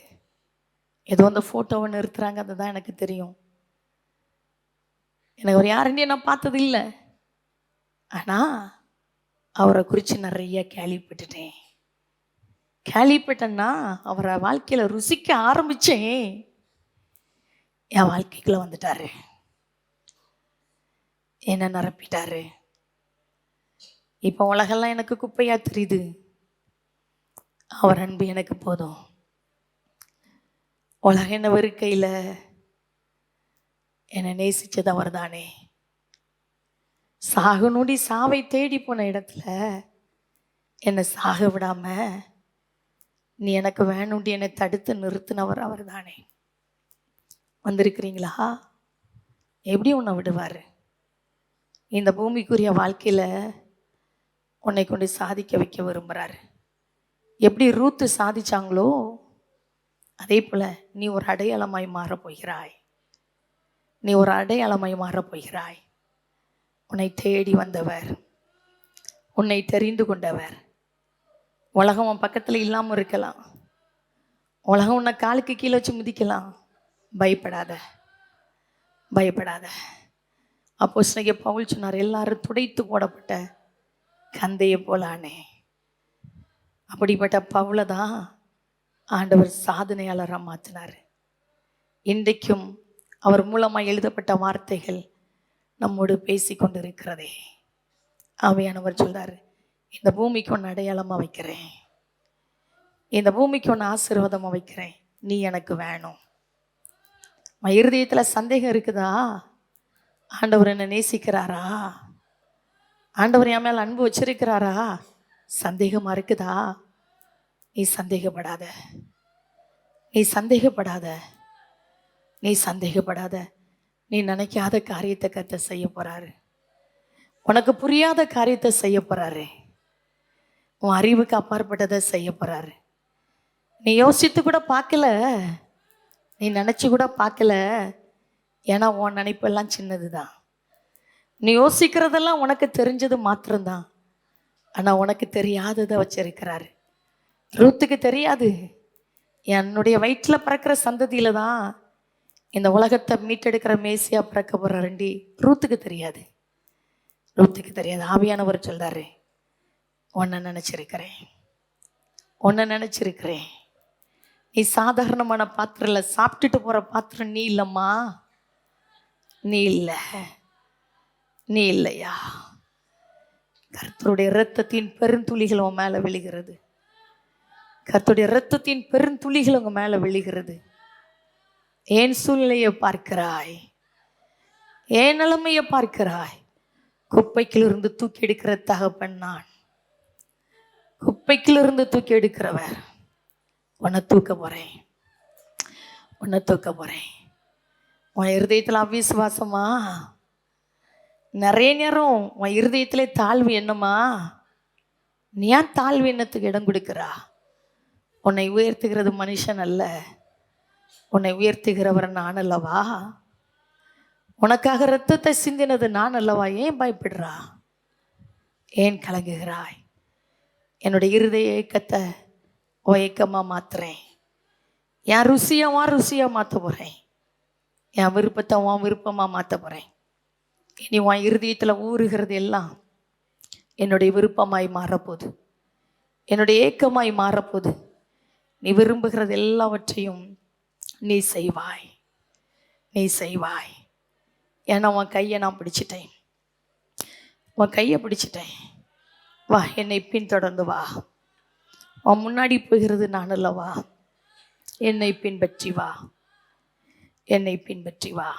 Speaker 1: ஏதோ அந்த ஃபோட்டோவை நிறுத்துறாங்க, அதுதான் எனக்கு தெரியும். எனக்கு அவர் யாருன்னு நான் பார்த்தது இல்லை. ஆனால் அவரை குறித்து நிறைய கேள்விப்பட்டுட்டேன். கேள்விப்பட்டேன்னா அவரை வாழ்க்கையில் ருசிக்க ஆரம்பித்தேன், என் வாழ்க்கைக்குள்ள வந்துட்டாரு, என்ன நிரப்பிட்டாரு. இப்போ உலகெல்லாம் எனக்கு குப்பையாக தெரியுது, அவர் அன்பு எனக்கு போதும். உலக என்ன வெறுக்கையில் என்னை நேசித்தது அவர் தானே. சாகு நொடி சாவை தேடி போன இடத்துல என்னை சாக விடாம நீ எனக்கு வேணும்டி என்னை தடுத்து நிறுத்தினவர் அவர் தானே. வந்திருக்கிறீங்களா? எப்படி உன்னை விடுவார்? இந்த பூமிக்குரிய வாழ்க்கையில் உன்னை கொண்டு சாதிக்க வைக்க விரும்புகிறாரு. எப்படி ரூத்து சாதிச்சாங்களோ அதே போல் நீ ஒரு அடையாளமாய் மாறப் போகிறாய், நீ ஒரு அடையாளமாய் மாறப் போகிறாய். உன்னை தேடி வந்தவர், உன்னை தெரிந்து கொண்டவர். உலகம் உன் பக்கத்தில் இல்லாமல் இருக்கலாம், உலகம் உன்னை காலுக்கு கீழே வச்சு மிதிக்கலாம். பயப்படாத, பயப்படாத. அப்போஸ்தலனாகிய பவுல் சொன்னார், எல்லாரும் துடைத்து போடப்பட்ட கந்தையை போலானே. அப்படிப்பட்ட பவுலை தான் ஆண்டவர் சாதனையாளராக மாற்றினார். இன்றைக்கும் அவர் மூலமாக எழுதப்பட்ட வார்த்தைகள் நம்மோடு பேசி கொண்டு இருக்கிறதே. ஆவியானவர் சொல்றார், இந்த பூமிக்கு ஒன்று அடையாளமாக வைக்கிறேன், இந்த பூமிக்கு ஒன்று ஆசீர்வாதமாக வைக்கிறேன், நீ எனக்கு வேணும். இருதயத்தில் சந்தேகம் இருக்குதா? ஆண்டவர் என்னை நேசிக்கிறாரா? ஆண்டவர் என் மேல் அன்பு வச்சிருக்கிறாரா? சந்தேகமாக இருக்குதா? நீ சந்தேகப்படாத, நீ சந்தேகப்படாத, நீ சந்தேகப்படாத. நீ நினைக்காத காரியத்தை கர்த்தர் செய்ய போறாரு, உனக்கு புரியாத காரியத்தை செய்ய போறாரு, உன் அறிவுக்கு அப்பாற்பட்டதை செய்ய போறாரு. நீ யோசித்து கூட பார்க்கல, நீ நினச்சி கூட பார்க்கல. ஏன்னா உன் நினைப்பெல்லாம் சின்னது தான், நீ யோசிக்கிறதெல்லாம் உனக்கு தெரிஞ்சது மாத்திரம்தான். ஆனால் உனக்கு தெரியாததை வச்சிருக்கிறாரு. ரூத்துக்கு தெரியாது, என்னுடைய வயிற்றில் பிறக்கிற சந்ததியில தான் இந்த உலகத்தை மீட்டெடுக்கிற மேசியா பிறக்க போறாருண்டி. ரூத்துக்கு தெரியாது, ரூத்துக்கு தெரியாது. ஆவியானவர் சொல்றாரு, உன்னை நினச்சிருக்கிறேன், உன்னை நினச்சிருக்கிறேன். நீ சாதாரணமான பாத்திரம் இல்லை, சாப்பிட்டுட்டு போகிற பாத்திரம் நீ இல்லைம்மா, நீ இல்லை. நீ இல்லையா? கர்த்தருடைய இரத்தத்தின் பெருந்துளிகள் உன் மேல விழுகிறது. கர்த்தருடைய இரத்தத்தின் பெருந்துளிகள் உங்க மேல விழுகிறது. ஏன் சூழ்நிலையை பார்க்கிறாய்? ஏன் நிலைமையை பார்க்கிறாய்? குப்பைக்கிலிருந்து தூக்கி எடுக்கிற தகப்பன் நான். குப்பைக்கிலிருந்து தூக்கி எடுக்கிறவர். உன்னை தூக்க போறேன், உன்னை தூக்க போறேன். உன் இருதயத்தில் அவிசுவாசமா? நிறைய நேரம் உன் இருதயத்திலே தாழ்வு என்னமா? நீ ஏன் தாழ்வு எண்ணத்துக்கு இடம் கொடுக்கிறா? உன்னை உயர்த்துகிறது மனுஷன் அல்ல, உன்னை உயர்த்துகிறவர் நான் அல்லவா? உனக்காக இரத்தத்தை சிந்தினது நான் அல்லவா? ஏன் பயப்படுறா? ஏன் கலங்குகிறாய்? என்னுடைய இருதய ஏக்கத்தை ஏக்கமாக மாத்துறேன். என் ருசியாக மாற்ற போகிறேன். என் விருப்பத்தை உன் விருப்பமாக மாற்ற போகிறேன். இனி உன் இருதயத்தில் ஊறுகிறது எல்லாம் என்னுடைய விருப்பமாய் மாறப்போகுது, என்னுடைய ஏக்கமாய் மாறப்போகுது. நீ விரும்புகிறது எல்லாவற்றையும் நீ செய்வாய், நீ செய்வாய். ஏன்னா உன் கையை நான் பிடிச்சிட்டேன், உன் கையை பிடிச்சிட்டேன். வா, என்னை பின்தொடர்ந்து வா. உன் முன்னாடி போகிறது நான் அல்லவா? என்னை பின்பற்றி வா, என்னை பின்பற்றி வா.